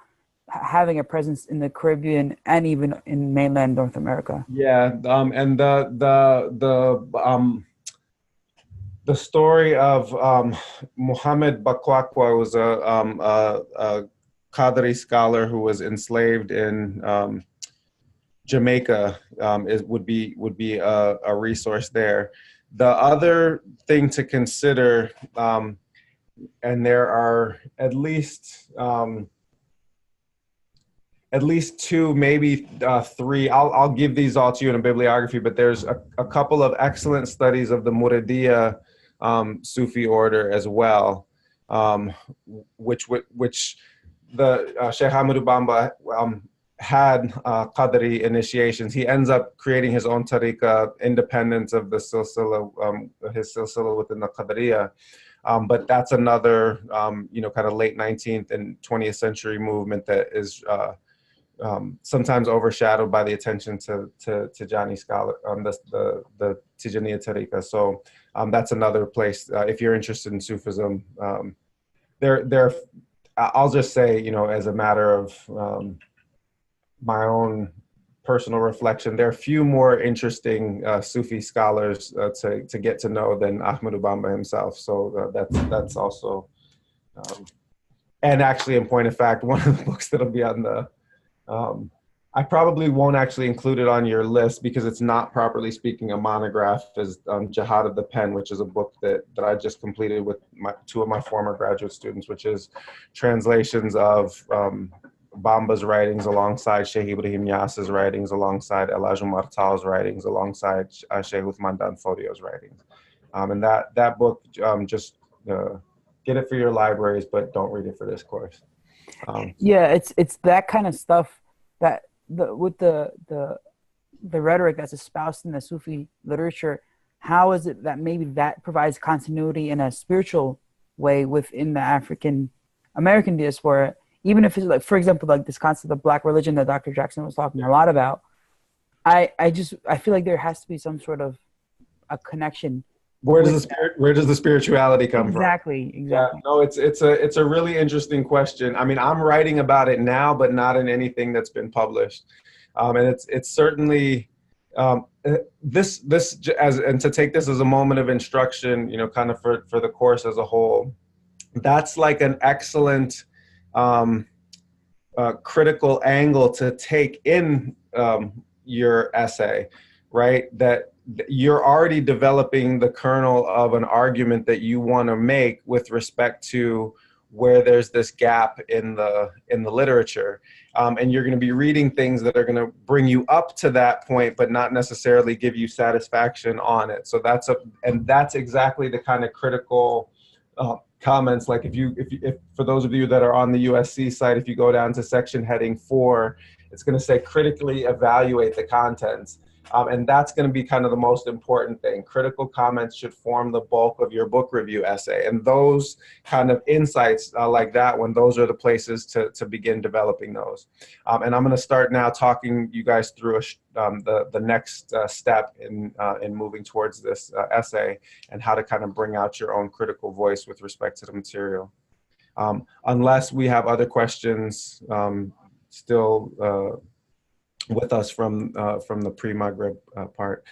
having a presence in the Caribbean and even in mainland North America. Yeah, and the story of Muhammad Bakwakwa was a Qadri scholar who was enslaved in Jamaica. Would be a resource there. The other thing to consider, and there are at least two, maybe three. I'll give these all to you in a bibliography, but there's a couple of excellent studies of the Muridiyya Sufi order as well, which the Sheikh Ahmadu Bamba had Qadri initiations. He ends up creating his own tariqa independent of the silsila, his silsila within the Qadriyya. But that's another, kind of late 19th and 20th century movement that is sometimes overshadowed by the attention to Tijani scholar, the Tijaniya tariqa. So that's another place if you're interested in Sufism. I'll just say, as a matter of my own personal reflection. There are few more interesting Sufi scholars to get to know than Ahmadu Bamba himself. So that's also, and actually, in point of fact, one of the books that'll be on the, I probably won't actually include it on your list because it's not, properly speaking, a monograph, is Jihad of the Pen, which is a book that I just completed with two of my former graduate students, which is translations of Bamba's writings alongside Sheikh Ibrahim Yas's writings, alongside Elijah Martal's writings, alongside Sheikh Uthman Danfodio's writings. And that book, just get it for your libraries, but don't read it for this course. Yeah, it's that kind of stuff that with the rhetoric that's espoused in the Sufi literature. How is it that maybe that provides continuity in a spiritual way within the African American diaspora? Even if it's like, for example, like this concept of black religion that Dr. Jackson was talking a lot about, I feel like there has to be some sort of a connection. Where does the spirituality come from? Exactly. Yeah, no, it's a really interesting question. I mean, I'm writing about it now, but not in anything that's been published. And it's certainly this and to take this as a moment of instruction, you know, kind of for the course as a whole. That's like an excellent critical angle to take in your essay, right? That you're already developing the kernel of an argument that you want to make with respect to where there's this gap in the literature, and you're going to be reading things that are going to bring you up to that point, but not necessarily give you satisfaction on it. So that's exactly the kind of critical comments. Like if for those of you that are on the USC site, if you go down to section heading 4, it's going to say critically evaluate the contents. And that's going to be kind of the most important thing. Critical comments should form the bulk of your book review essay. And those kind of insights like that one, those are the places to begin developing those. And I'm going to start now talking you guys through the next step in moving towards this essay and how to kind of bring out your own critical voice with respect to the material. Unless we have other questions still with us from the pre-Maghrib part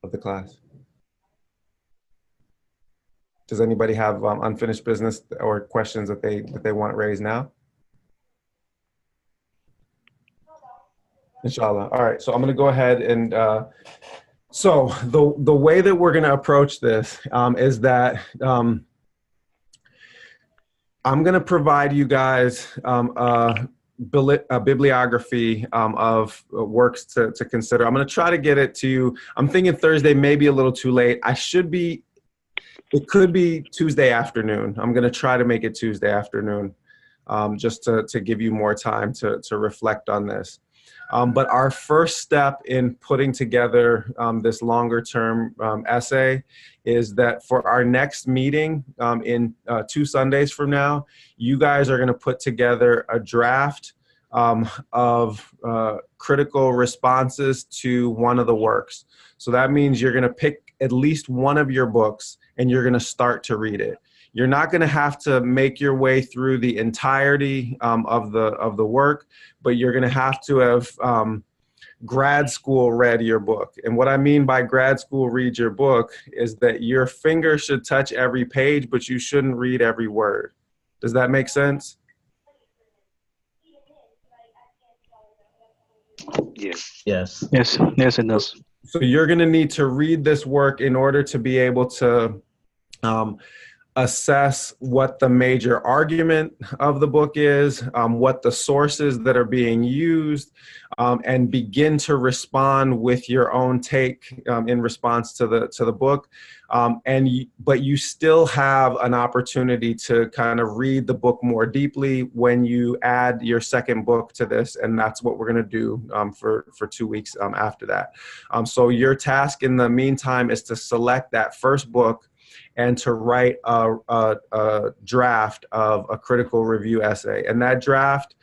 of the class. Does anybody have unfinished business or questions that they want raised now? Inshallah. All right, so I'm gonna go ahead and so the way that we're gonna approach this is that I'm gonna provide you guys a bibliography of works to consider. I'm going to try to get it to you. I'm thinking Thursday, maybe a little too late. It could be Tuesday afternoon. I'm going to try to make it Tuesday afternoon, just to give you more time to reflect on this. But our first step in putting together this longer term essay is that for our next meeting in 2 Sundays from now, you guys are going to put together a draft of critical responses to one of the works. So that means you're going to pick at least one of your books and you're going to start to read it. You're not going to have to make your way through the entirety of the work, but you're going to have to have grad school read your book. And what I mean by grad school read your book is that your finger should touch every page, but you shouldn't read every word. Does that make sense? Yes. Yes. Yes. Yes, it does. So you're going to need to read this work in order to be able to assess what the major argument of the book is, what the sources that are being used, and begin to respond with your own take in response to the book. But you still have an opportunity to kind of read the book more deeply when you add your second book to this, and that's what we're going to do for 2 weeks after that. So your task in the meantime is to select that first book and to write a draft of a critical review essay. And that draft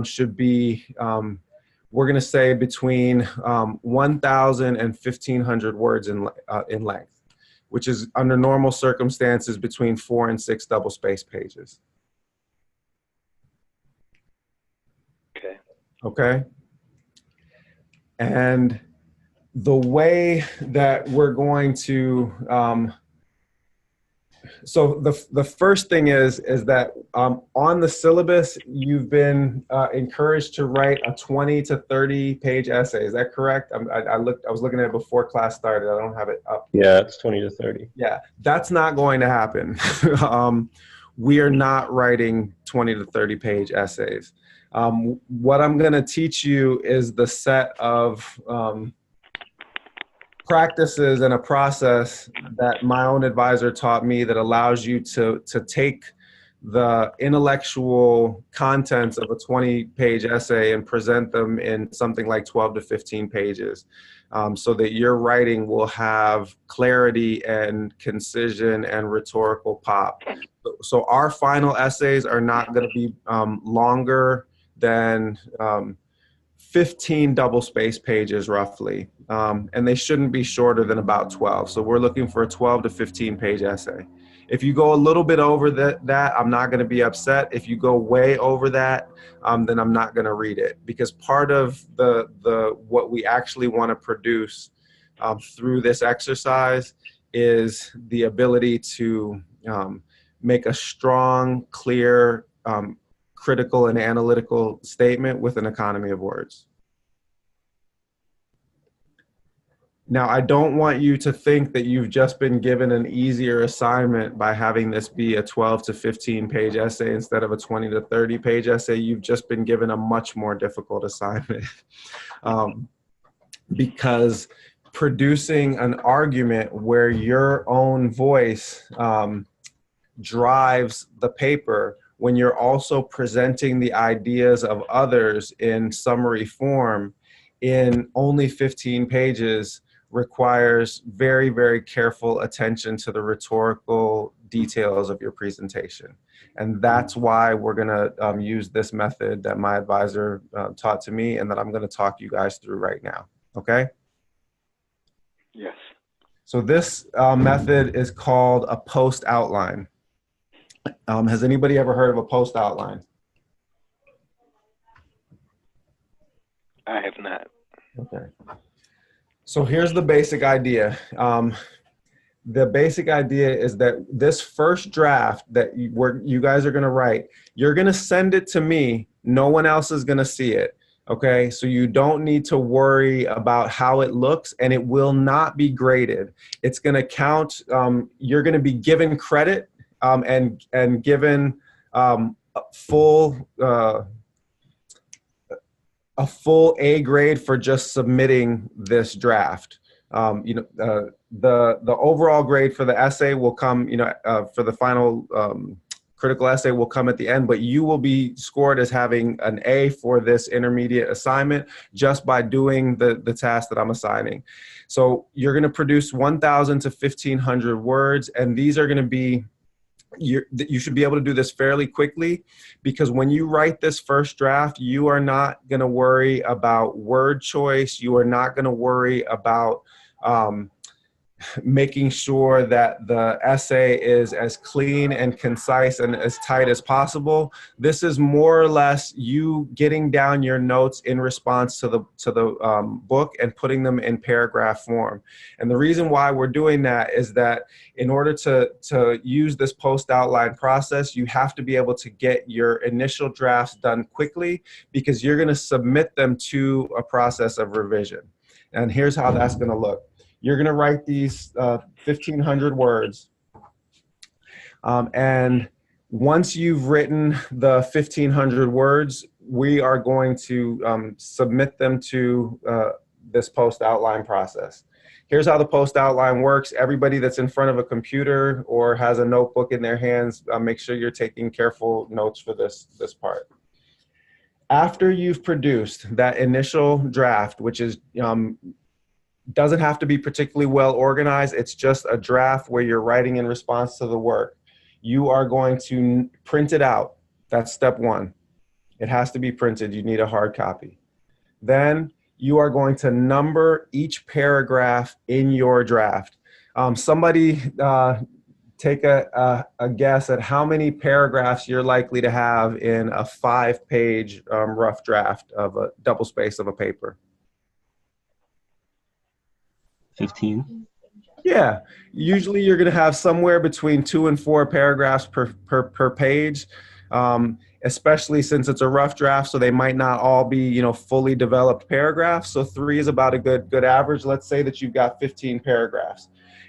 should be, we're going to say between 1,000 and 1,500 words in length, which is under normal circumstances between 4 and 6 double-spaced pages. Okay. Okay. And the way that we're going to, so the first thing is that on the syllabus, you've been encouraged to write a 20 to 30 page essay. Is that correct? I was looking at it before class started. I don't have it up. Yeah, it's 20 to 30. Yeah, that's not going to happen. We are not writing 20 to 30 page essays. What I'm going to teach you is the set of practices and a process that my own advisor taught me that allows you to take the intellectual contents of a 20-page essay and present them in something like 12 to 15 pages, so that your writing will have clarity and concision and rhetorical pop. So our final essays are not going to be longer than 15 double-spaced pages roughly, and they shouldn't be shorter than about 12. So we're looking for a 12 to 15-page essay. If you go a little bit over that, I'm not going to be upset. If you go way over that, then I'm not going to read it, because part of what we actually want to produce through this exercise is the ability to make a strong, clear, critical and analytical statement with an economy of words. Now, I don't want you to think that you've just been given an easier assignment by having this be a 12 to 15 page essay instead of a 20 to 30 page essay. You've just been given a much more difficult assignment, because producing an argument where your own voice drives the paper, when you're also presenting the ideas of others in summary form in only 15 pages, requires very, very careful attention to the rhetorical details of your presentation. And that's why we're going to use this method that my advisor taught to me and that I'm going to talk you guys through right now. Okay? Yes. So this method is called a post outline. Has anybody ever heard of a post outline? I have not. Okay. So here's the basic idea. The basic idea is that this first draft that you guys are going to write, you're going to send it to me. No one else is going to see it. Okay, so you don't need to worry about how it looks, and it will not be graded. It's going to count. You're going to be given credit and given a full A grade for just submitting this draft. The overall grade for the essay will come, for the final critical essay will come at the end, but you will be scored as having an A for this intermediate assignment just by doing the task that I'm assigning. So you're going to produce 1,000 to 1,500 words, and these are going to be, you should be able to do this fairly quickly, because when you write this first draft, you are not going to worry about word choice. You are not going to worry about making sure that the essay is as clean and concise and as tight as possible. This is more or less you getting down your notes in response to the book and putting them in paragraph form. And the reason why we're doing that is that in order to use this post outline process, you have to be able to get your initial drafts done quickly, because you're going to submit them to a process of revision. And here's how that's going to look. You're going to write these 1,500 words. And once you've written the 1,500 words, we are going to submit them to this post outline process. Here's how the post outline works. Everybody that's in front of a computer or has a notebook in their hands, make sure you're taking careful notes for this part. After you've produced that initial draft, which is doesn't have to be particularly well organized. It's just a draft where you're writing in response to the work. You are going to print it out. That's step one. It has to be printed. You need a hard copy. Then you are going to number each paragraph in your draft. Somebody take a guess at how many paragraphs you're likely to have in a 5-page rough draft of a double space of a paper. 15? Yeah, usually you're going to have somewhere between 2 and 4 paragraphs per page, especially since it's a rough draft, so they might not all be, you know, fully developed paragraphs. So 3 is about a good average. Let's say that you've got 15 paragraphs.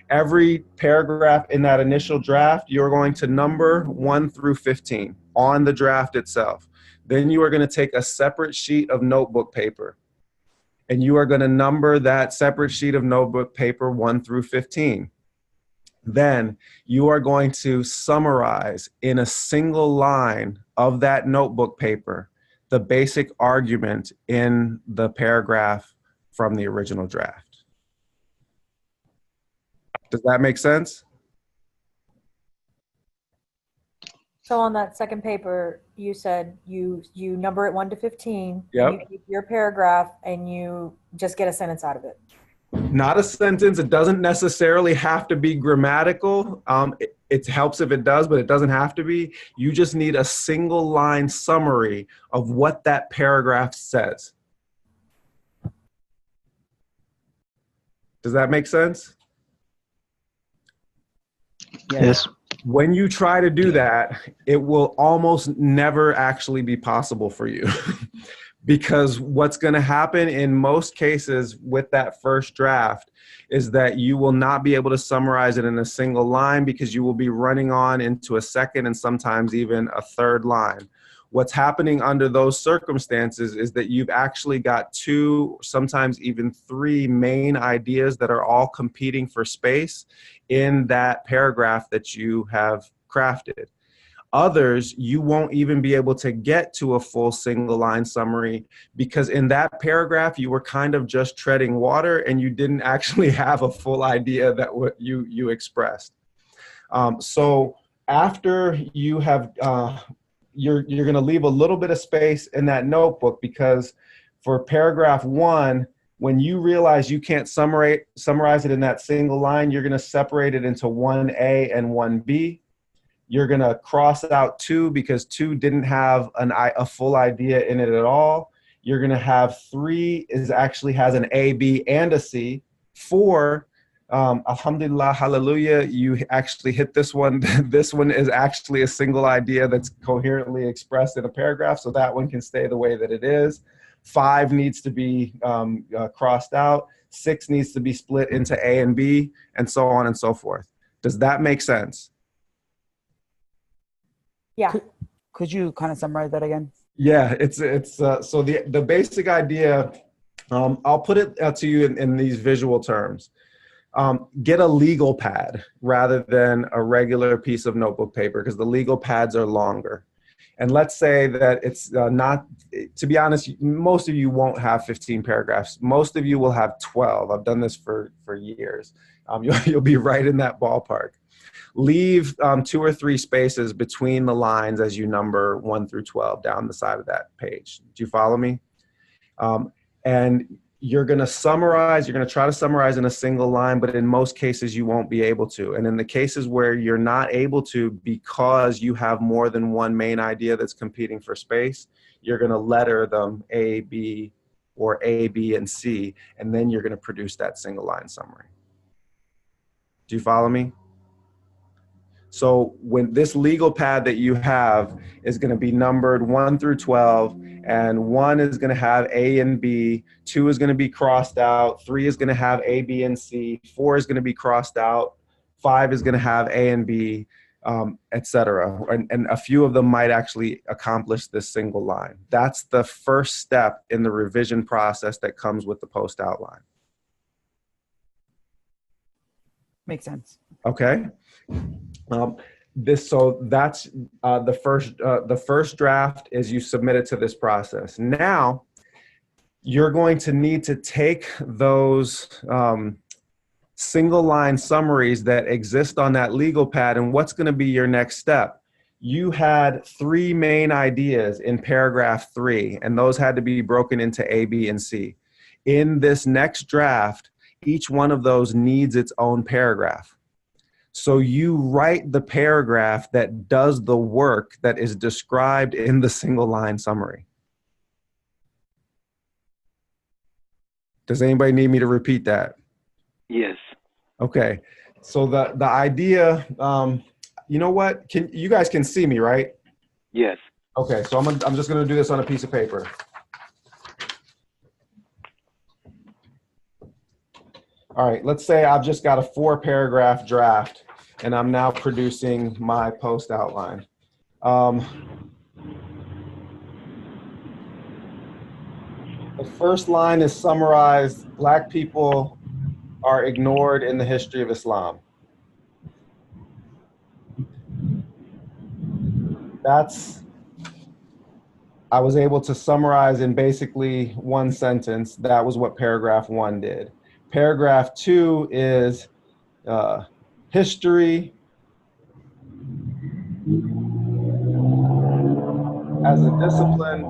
Every paragraph in that initial draft, you're going to number 1 through 15 on the draft itself. Then you are going to take a separate sheet of notebook paper, and you are going to number that separate sheet of notebook paper 1 through 15. Then you are going to summarize in a single line of that notebook paper the basic argument in the paragraph from the original draft. Does that make sense? So on that second paper, you said you number it 1 to 15. Yep. And you keep your paragraph and you just get a sentence out of it. Not a sentence. It doesn't necessarily have to be grammatical. It helps if it does, but it doesn't have to be. You just need a single line summary of what that paragraph says. Does that make sense? Yes. When you try to do that, it will almost never actually be possible for you. Because what's going to happen in most cases with that first draft is that you will not be able to summarize it in a single line because you will be running on into a second and sometimes even a third line. What's happening under those circumstances is that you've actually got 2, sometimes even 3 main ideas that are all competing for space in that paragraph that you have crafted. Others, you won't even be able to get to a full single line summary because in that paragraph, you were kind of just treading water and you didn't actually have a full idea that what you expressed. So after you have, you're going to leave a little bit of space in that notebook because for paragraph 1, when you realize you can't summarize it in that single line, you're going to separate it into 1A and 1B. You're going to cross out 2 because 2 didn't have a full idea in it at all. You're going to have 3 actually has an A, B, and a C. 4, alhamdulillah, hallelujah, you actually hit this one. This one is actually a single idea that's coherently expressed in a paragraph, so that one can stay the way that it is. 5 needs to be crossed out. 6 needs to be split into A and B, and so on and so forth. Does that make sense? Yeah. Could you kind of summarize that again? Yeah, it's so the basic idea, I'll put it to you in these visual terms. Get a legal pad rather than a regular piece of notebook paper because the legal pads are longer. And let's say that it's not, to be honest, most of you won't have 15 paragraphs. Most of you will have 12. I've done this for years. You'll be right in that ballpark. Leave 2 or 3 spaces between the lines as you number 1 through 12 down the side of that page. Do you follow me? And you're going to summarize, you're going to try to summarize in a single line, but in most cases you won't be able to. And in the cases where you're not able to because you have more than one main idea that's competing for space, you're going to letter them A, B, or A, B, and C, and then you're going to produce that single line summary. Do you follow me? So when this legal pad that you have is going to be numbered 1 through 12, and 1 is going to have A and B, 2 is going to be crossed out, 3 is going to have A, B, and C, 4 is going to be crossed out, 5 is going to have A and B, etc. And a few of them might actually accomplish this single line. That's the first step in the revision process that comes with the post outline. Makes sense. Okay. So that's the first draft is you submit it to this process. Now you're going to need to take those single line summaries that exist on that legal pad, and what's going to be your next step? You had 3 main ideas in paragraph 3, and those had to be broken into A, B, and C. In this next draft, each one of those needs its own paragraph. So you write the paragraph that does the work that is described in the single line summary. Does anybody need me to repeat that? Yes. Okay. So the idea, you know what? You guys can see me, right? Yes. Okay. So I'm just gonna do this on a piece of paper. All right. Let's say I've just got a 4-paragraph draft, and I'm now producing my post outline. The first line is summarized: Black people are ignored in the history of Islam. I was able to summarize in basically one sentence. That was what paragraph 1 did. Paragraph 2 is history as a discipline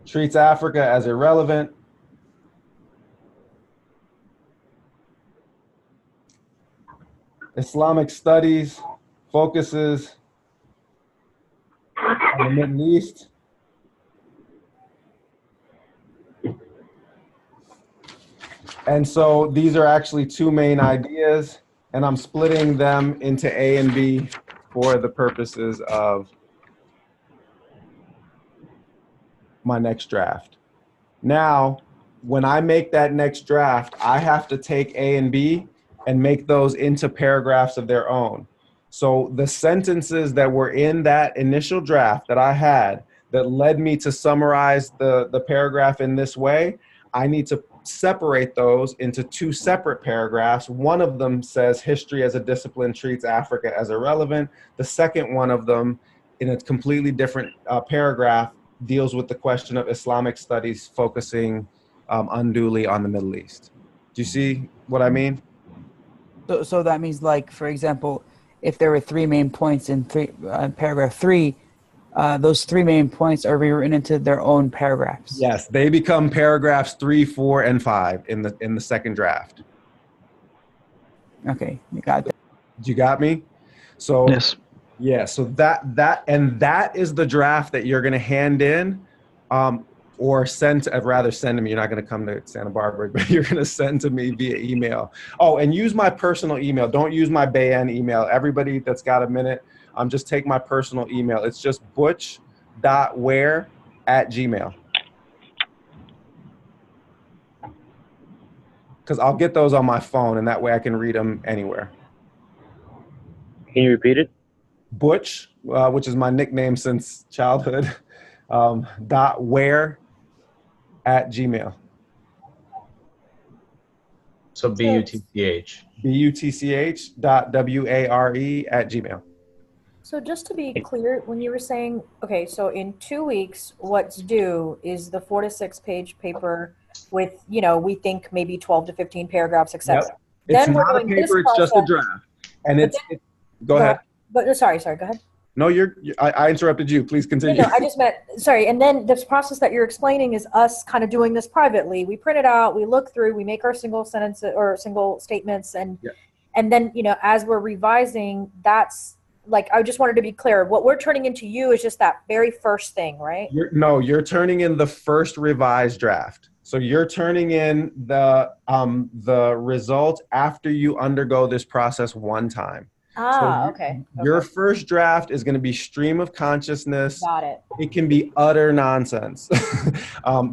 treats Africa as irrelevant. Islamic studies focuses on the Middle East. And so these are actually 2 main ideas, and I'm splitting them into A and B for the purposes of my next draft. Now, when I make that next draft, I have to take A and B and make those into paragraphs of their own. So the sentences that were in that initial draft that I had that led me to summarize the paragraph in this way, I need to separate those into 2 separate paragraphs. One of them says history as a discipline treats Africa as irrelevant. The second one of them, in a completely different paragraph, deals with the question of Islamic studies focusing unduly on the Middle East. Do you see what I mean? So that means, like, for example, if there were 3 main points in paragraph 3, those 3 main points are rewritten into their own paragraphs. Yes, they become paragraphs 3, 4, and 5 in the second draft. Okay, you got that. You got me? So Yes. yeah, so that is the draft that you're going to hand in, or send to, rather send to me. You're not going to come to Santa Barbara, but you're going to send to me via email. Oh, and use my personal email. Don't use my Bayan email. Everybody that's got a minute, just take my personal email. It's just butch.ware@gmail. Because I'll get those on my phone, and that way I can read them anywhere. Can you repeat it? Butch, which is my nickname since childhood, .ware@gmail. So BUTCH. BUTCH.WARE@gmail. So just to be clear, when you were saying, okay, so in 2 weeks, what's due is the 4 to 6 page paper with, we think maybe 12 to 15 paragraphs, etc. Yep. It's Then we're not a doing this paper, it's just a process. draft. And go ahead. But sorry, go ahead. No, I interrupted you. Please continue. No, I just meant, sorry. And then this process that you're explaining is us kind of doing this privately. We print it out, we look through, we make our single sentences or single statements. And then, as we're revising, that's like, I just wanted to be clear. What we're turning into you is just that very first thing, right? You're turning in the first revised draft. So you're turning in the result after you undergo this process one time. Okay. Your first draft is going to be stream of consciousness. Got it. It can be utter nonsense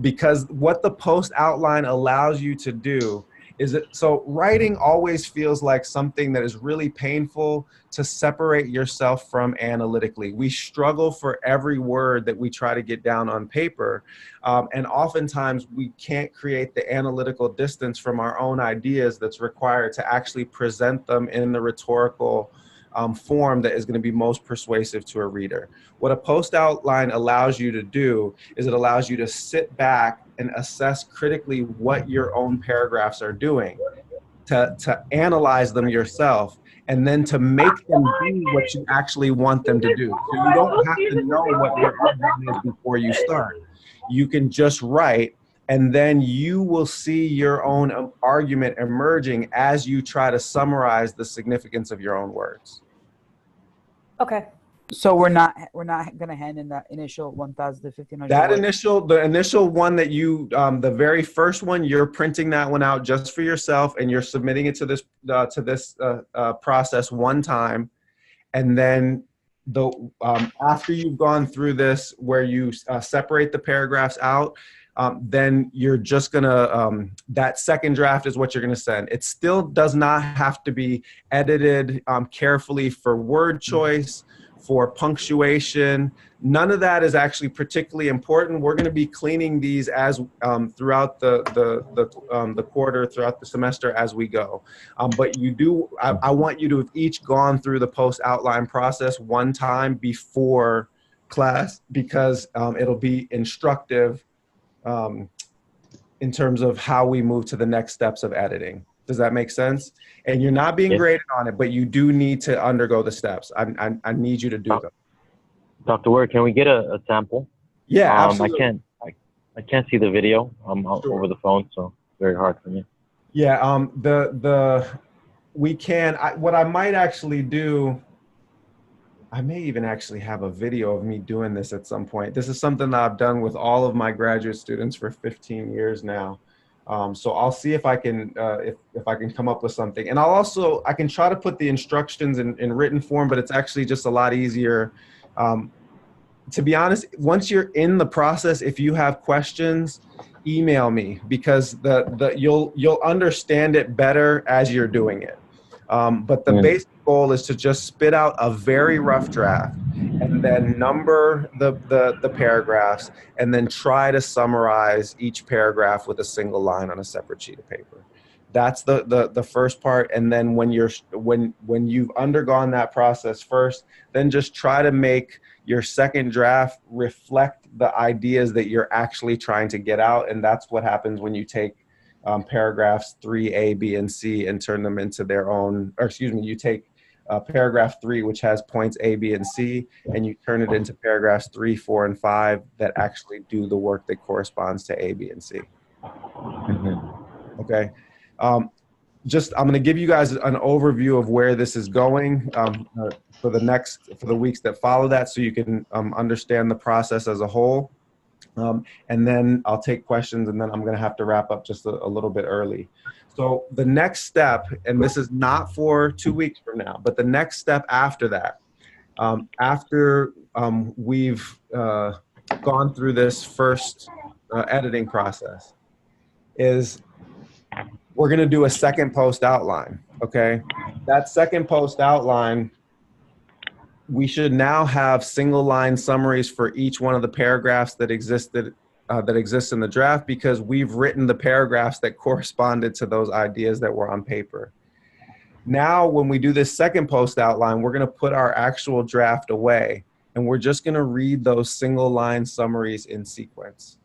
because what the post outline allows you to do is so writing always feels like something that is really painful to separate yourself from analytically. We struggle for every word that we try to get down on paper. And oftentimes we can't create the analytical distance from our own ideas that's required to actually present them in the rhetorical form that is going to be most persuasive to a reader. What a post outline allows you to do is it allows you to sit back and assess critically what your own paragraphs are doing, to analyze them yourself, and then to make them do what you actually want them to do. So you don't have to know what your argument is before you start. You can just write, and then you will see your own argument emerging as you try to summarize the significance of your own words. Okay. So we're not gonna hand in that initial 1,000 to 1,500. The initial one that you, the very first one, you're printing that one out just for yourself, and you're submitting it to this process one time, and then after you've gone through this, where you separate the paragraphs out, then you're just gonna, that second draft is what you're gonna send. It still does not have to be edited carefully for word choice, for punctuation. None of that is actually particularly important. We're gonna be cleaning these as throughout the quarter, throughout the semester as we go. But I want you to have each gone through the post outline process one time before class, because it'll be instructive in terms of how we move to the next steps of editing. Does that make sense? And you're not being graded on it, but you do need to undergo the steps. I need you to do them. Dr. Ware, can we get a sample? Yeah, absolutely. I can't see the video. I'm Sure. over the phone, so it's very hard for me. Yeah, we can. What I might actually do, I may even actually have a video of me doing this at some point. This is something that I've done with all of my graduate students for 15 years now. So I'll see if I can if I can come up with something. And I can try to put the instructions in written form, but it's actually just a lot easier. To be honest, once you're in the process, if you have questions, email me, because you'll understand it better as you're doing it. But the basic goal is to just spit out a very rough draft, and then number the paragraphs, and then try to summarize each paragraph with a single line on a separate sheet of paper. That's the first part. And then when you've undergone that process first, then just try to make your second draft reflect the ideas that you're actually trying to get out. And that's what happens when you take paragraphs 3A, B, and C and turn them into their own, or excuse me, you take paragraph 3, which has points A, B, and C, and you turn it into paragraphs 3, 4, and 5 that actually do the work that corresponds to A, B, and C. Okay. I'm going to give you guys an overview of where this is going for the weeks that follow that, so you can understand the process as a whole. And then I'll take questions, and then I'm going to have to wrap up just a little bit early. So the next step, and this is not for 2 weeks from now, but the next step after that, after we've gone through this first editing process, is we're going to do a second post outline. Okay. That second post outline, we should now have single line summaries for each one of the paragraphs that exists in the draft, because we've written the paragraphs that corresponded to those ideas that were on paper. Now, when we do this second post outline, we're going to put our actual draft away, and we're just going to read those single line summaries in sequence.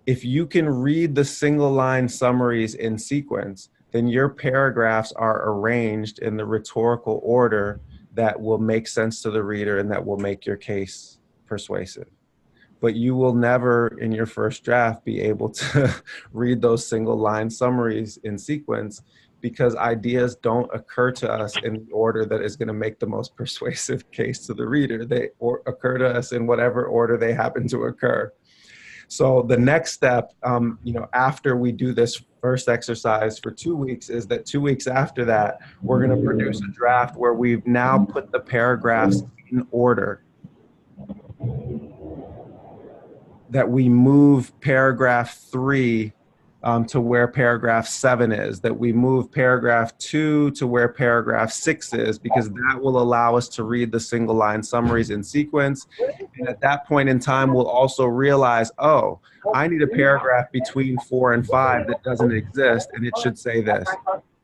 If you can read the single line summaries in sequence, then your paragraphs are arranged in the rhetorical order that will make sense to the reader and that will make your case persuasive. But you will never, in your first draft, be able to read those single line summaries in sequence, because ideas don't occur to us in the order that is going to make the most persuasive case to the reader. They occur to us in whatever order they happen to occur. So the next step, after we do this first exercise for 2 weeks, is that 2 weeks after that, we're going to produce a draft where we've now put the paragraphs in order. That we move paragraph 3 to where paragraph 7 is, that we move paragraph 2 to where paragraph 6 is, because that will allow us to read the single line summaries in sequence. And at that point in time, we'll also realize, oh, I need a paragraph between 4 and 5 that doesn't exist, and it should say this.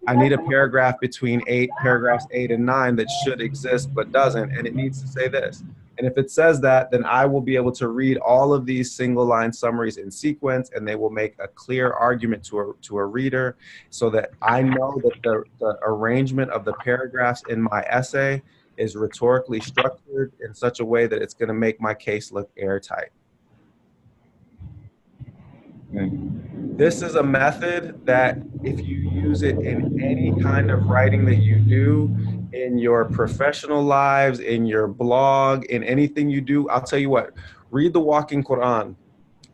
I need a paragraph between paragraphs 8 and 9 that should exist but doesn't, and it needs to say this. And if it says that, then I will be able to read all of these single line summaries in sequence, and they will make a clear argument to a reader, so that I know that the arrangement of the paragraphs in my essay is rhetorically structured in such a way that it's going to make my case look airtight. This is a method that if you use it in any kind of writing that you do, in your professional lives, in your blog, in anything you do. I'll tell you what, read the Walking Quran.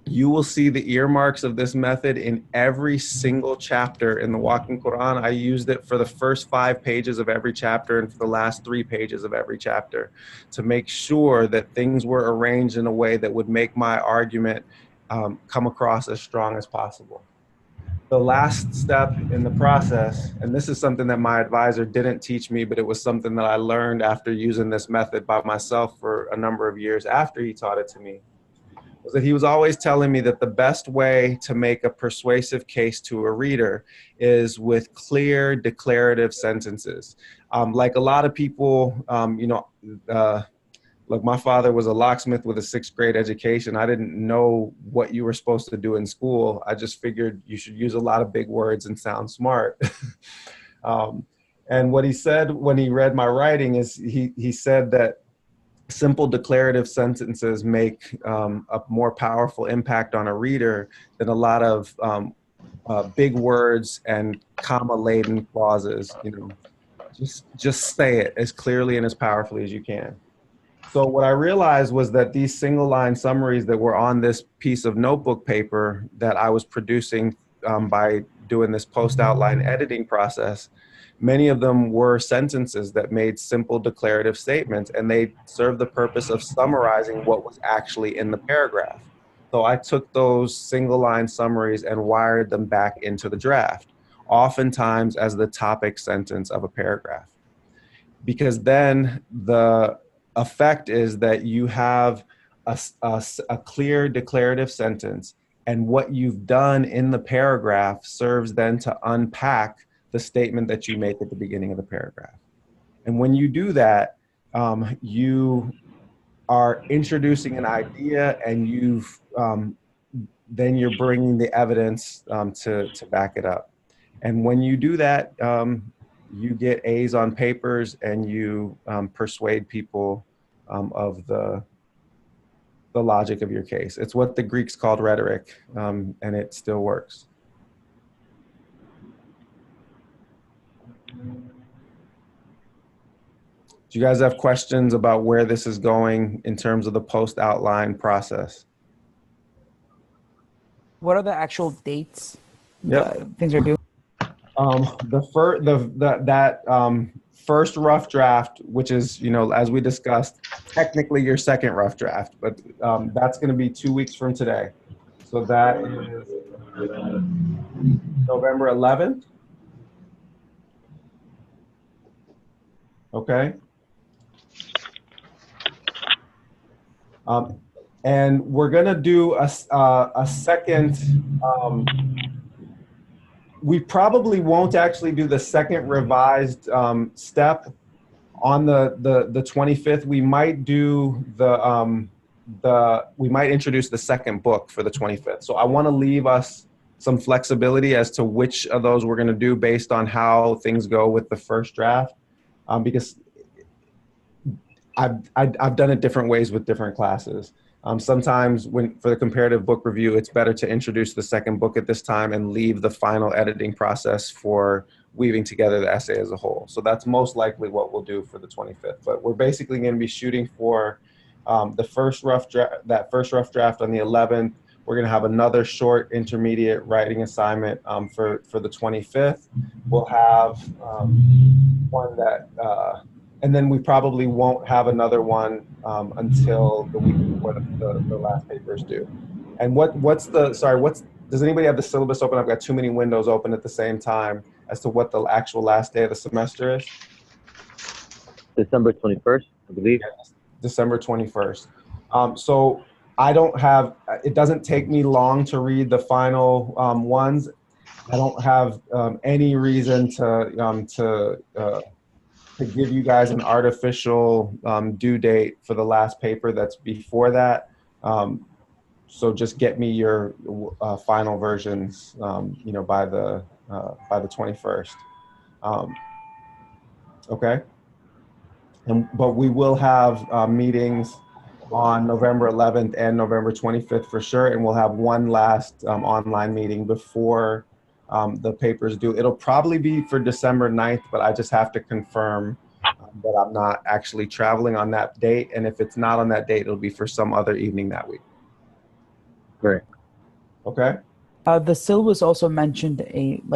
You will see the earmarks of this method in every single chapter in the Walking Quran. I used it for the first 5 pages of every chapter and for the last 3 pages of every chapter to make sure that things were arranged in a way that would make my argument come across as strong as possible. The last step in the process, and this is something that my advisor didn't teach me, but it was something that I learned after using this method by myself for a number of years after he taught it to me, was that he was always telling me that the best way to make a persuasive case to a reader is with clear declarative sentences. Like a lot of people, look, my father was a locksmith with a 6th grade education. I didn't know what you were supposed to do in school. I just figured you should use a lot of big words and sound smart. And what he said when he read my writing is he said that simple declarative sentences make a more powerful impact on a reader than a lot of big words and comma-laden clauses. You know, just say it as clearly and as powerfully as you can. So what I realized was that these single line summaries that were on this piece of notebook paper that I was producing by doing this post outline editing process, many of them were sentences that made simple declarative statements, and they served the purpose of summarizing what was actually in the paragraph. So I took those single line summaries and wired them back into the draft, oftentimes as the topic sentence of a paragraph. Because then the effect is that you have a clear declarative sentence, and what you've done in the paragraph serves then to unpack the statement that you make at the beginning of the paragraph. And when you do that, you are introducing an idea, and then you're bringing the evidence to back it up. And when you do that, you get A's on papers, and you persuade people of the logic of your case. It's what the Greeks called rhetoric, and it still works. Do you guys have questions about where this is going in terms of the post outline process? What are the actual dates things are due? First rough draft, which is, you know, as we discussed, technically your second rough draft, but that's going to be 2 weeks from today. So that is November 11th. Okay. And we're going to do a second, we probably won't actually do the second revised step on the 25th. We might do we might introduce the second book for the 25th. So I want to leave us some flexibility as to which of those we're going to do based on how things go with the first draft, because I've done it different ways with different classes. Sometimes for the comparative book review, it's better to introduce the second book at this time and leave the final editing process for weaving together the essay as a whole. So that's most likely what we'll do for the 25th. But we're basically going to be shooting for that first rough draft on the 11th. We're going to have another short intermediate writing assignment for the 25th. We'll have one that, and then we probably won't have another one until the week before the last paper is due. And does anybody have the syllabus open? I've got too many windows open at the same time as to what the actual last day of the semester is. December 21st, I believe. Yeah, December 21st. So I don't have, it doesn't take me long to read the final ones. I don't have any reason to give you guys an artificial due date for the last paper that's before that. So just get me your final versions, you know, by the 21st. Okay. But we will have meetings on November 11th and November 25th for sure, and we'll have one last online meeting before the papers due. It'll probably be for December 9th, but I just have to confirm but I'm not actually traveling on that date. And if it's not on that date, it'll be for some other evening that week. Great. Okay. The syllabus also mentioned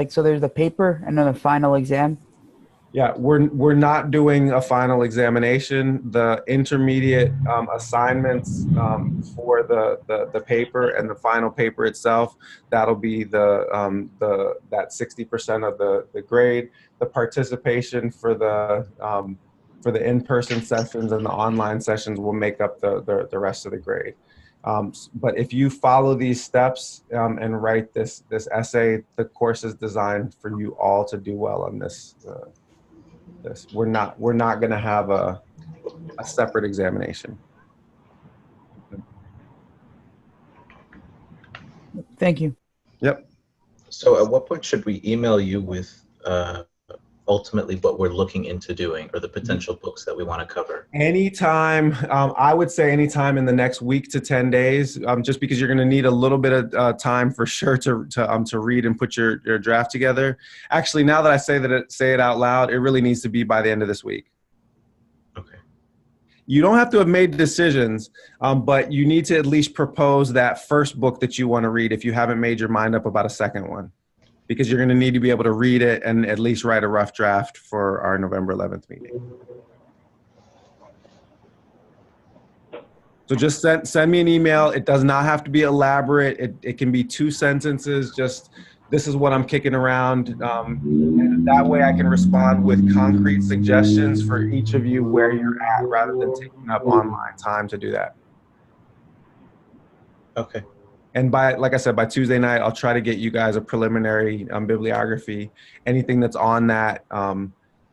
so there's the paper and then a final exam. Yeah, we're not doing a final examination. The intermediate assignments for the paper and the final paper itself, that'll be that 60% of the grade. The participation for the in-person sessions and the online sessions will make up the rest of the grade. But if you follow these steps and write this essay, the course is designed for you all to do well on this. We're not going to have a separate examination. Thank you. Yep. So at what point should we email you with ultimately what we're looking into doing or the potential books that we want to cover? Anytime, I would say anytime in the next week to 10 days, just because you're going to need a little bit of time for sure to read and put your draft together. Actually, now that I say it out loud, it really needs to be by the end of this week. Okay. You don't have to have made decisions, but you need to at least propose that first book that you want to read if you haven't made your mind up about a second one. Because you're going to need to be able to read it and at least write a rough draft for our November 11th meeting. So just send me an email. It does not have to be elaborate. It can be 2 sentences. Just, this is what I'm kicking around. And that way I can respond with concrete suggestions for each of you where you're at rather than taking up online time to do that. Okay. And like I said, by Tuesday night, I'll try to get you guys a preliminary bibliography. Anything that's on that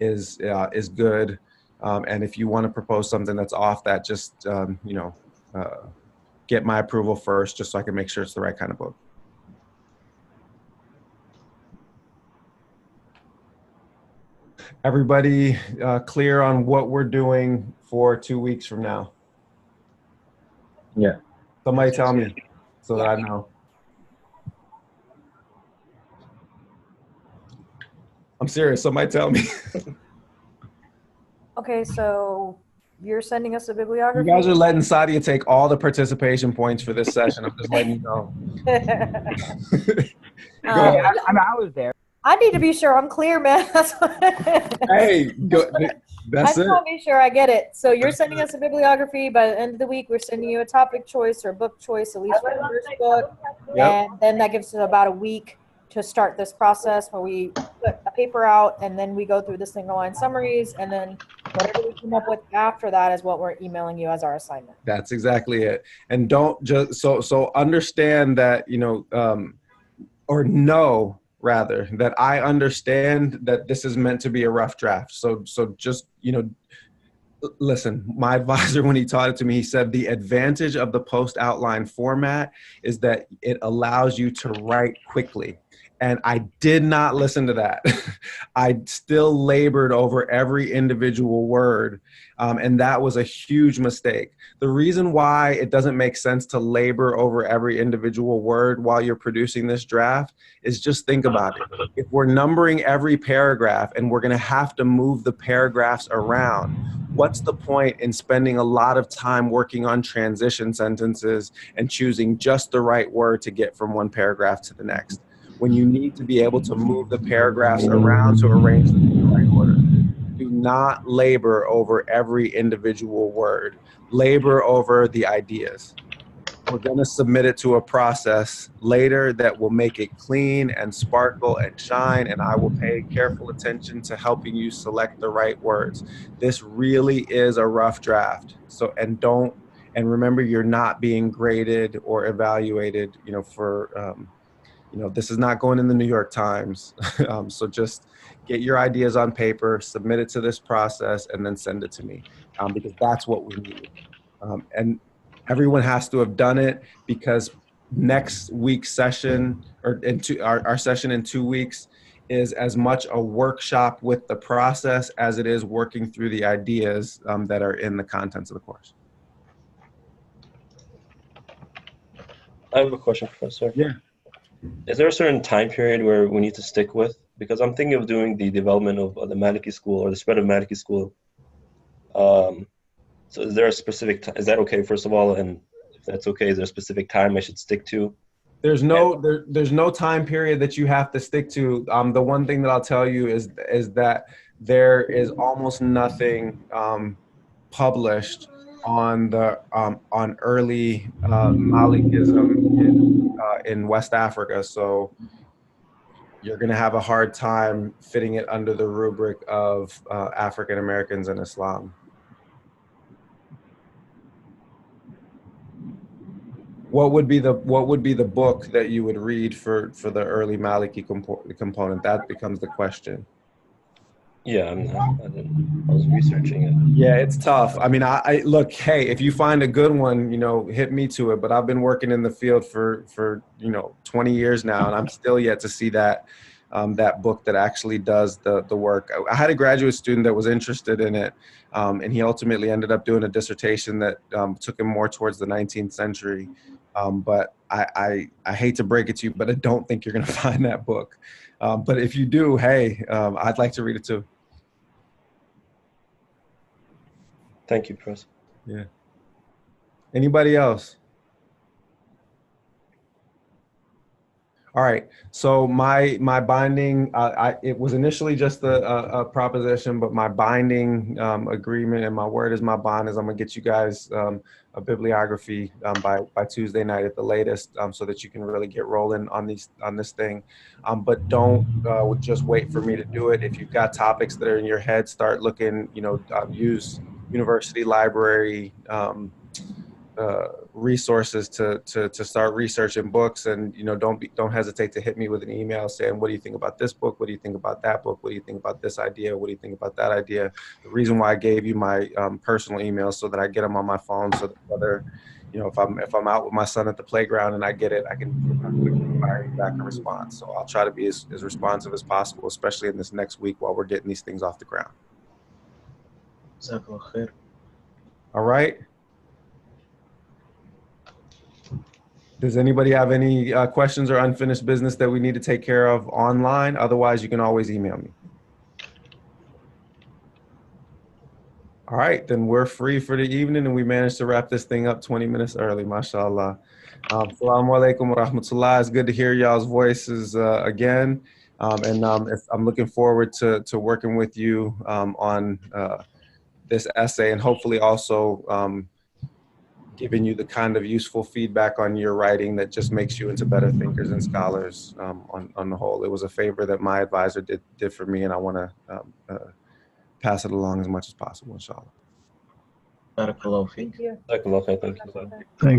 is good. And if you want to propose something that's off that, just, get my approval first, just so I can make sure it's the right kind of book. Everybody clear on what we're doing for 2 weeks from now? Yeah. Somebody tell me, so that I know. I'm serious. Somebody tell me. Okay, so you're sending us a You bibliography? guys are letting Sadia take all the participation points for this session. I'm just letting you know. I was there. I need to be sure I'm clear, man. That's Hey, that's I just want to be sure I get it. So you're sending us a bibliography. By the end of the week, we're sending you a topic choice or book choice, at least for the first book. Yep. And then that gives us about a week to start this process where we put a paper out and then we go through the single line summaries, and then whatever we come up with after that is what we're emailing you as our assignment. That's exactly it. And don't just so understand that, or know rather that I understand that this is meant to be a rough draft. So just, listen, my advisor, when he taught it to me, he said the advantage of the post outline format is that it allows you to write quickly. And I did not listen to that. I still labored over every individual word. And that was a huge mistake. The reason why it doesn't make sense to labor over every individual word while you're producing this draft is just think about it. If we're numbering every paragraph and we're going to have to move the paragraphs around, what's the point in spending a lot of time working on transition sentences and choosing just the right word to get from one paragraph to the next, when you need to be able to move the paragraphs around to arrange them in the right order? Do not labor over every individual word. Labor over the ideas. We're going to submit it to a process later that will make it clean and sparkle and shine, and I will pay careful attention to helping you select the right words. This really is a rough draft. And remember, you're not being graded or evaluated, this is not going in the New York Times. So just get your ideas on paper, submit it to this process, and then send it to me, because that's what we need. And everyone has to have done it, because next week's session, our session in 2 weeks, is as much a workshop with the process as it is working through the ideas that are in the contents of the course. I have a question, Professor. Yeah. Is there a certain time period where we need to stick with? Because I'm thinking of doing the development of the Maliki school or the spread of Maliki school So is there a specific is that okay, first of all? And if that's okay, is there a specific time I should stick to? There's no time period that you have to stick to. The one thing that I'll tell you is that there is almost nothing published on the on early Malikism in West Africa. So you're going to have a hard time fitting it under the rubric of African Americans and Islam. What would be the book that you would read for the early Maliki component? That becomes the question. Yeah, I was researching it. Yeah, it's tough. I mean, I look, hey, if you find a good one, you know, hit me to it. But I've been working in the field for 20 years now, and I'm still yet to see that that book that actually does the work. I had a graduate student that was interested in it, and he ultimately ended up doing a dissertation that took him more towards the 19th century. But I hate to break it to you, but I don't think you're going to find that book. But if you do, hey, I'd like to read it too. Thank you, Professor. Yeah. Anybody else? All right. So my binding, it was initially just a proposition, but my binding agreement and my word is my bond is I'm gonna get you guys a bibliography by Tuesday night at the latest, so that you can really get rolling on this thing. But don't just wait for me to do it. If you've got topics that are in your head, start looking. Use university library. Resources to start researching books, and don't hesitate to hit me with an email saying, what do you think about this book, what do you think about that book, what do you think about this idea, what do you think about that idea. The reason why I gave you my personal email so that I get them on my phone, so that whether if I'm out with my son at the playground and I get it, I can fire you back a response. So I'll try to be as responsive as possible, especially in this next week while we're getting these things off the ground. All right. Does anybody have any questions or unfinished business that we need to take care of online? Otherwise, you can always email me. All right, then we're free for the evening, and we managed to wrap this thing up 20 minutes early, mashallah. Assalamu alaikum wa rahmatullah. It's good to hear y'all's voices again. I'm looking forward to working with you on this essay, and hopefully also giving you the kind of useful feedback on your writing that just makes you into better thinkers and scholars on the whole. It was a favor that my advisor did for me, and I want to pass it along as much as possible, inshallah. Barakallahu feek. Thank you. Thank you. Thank you.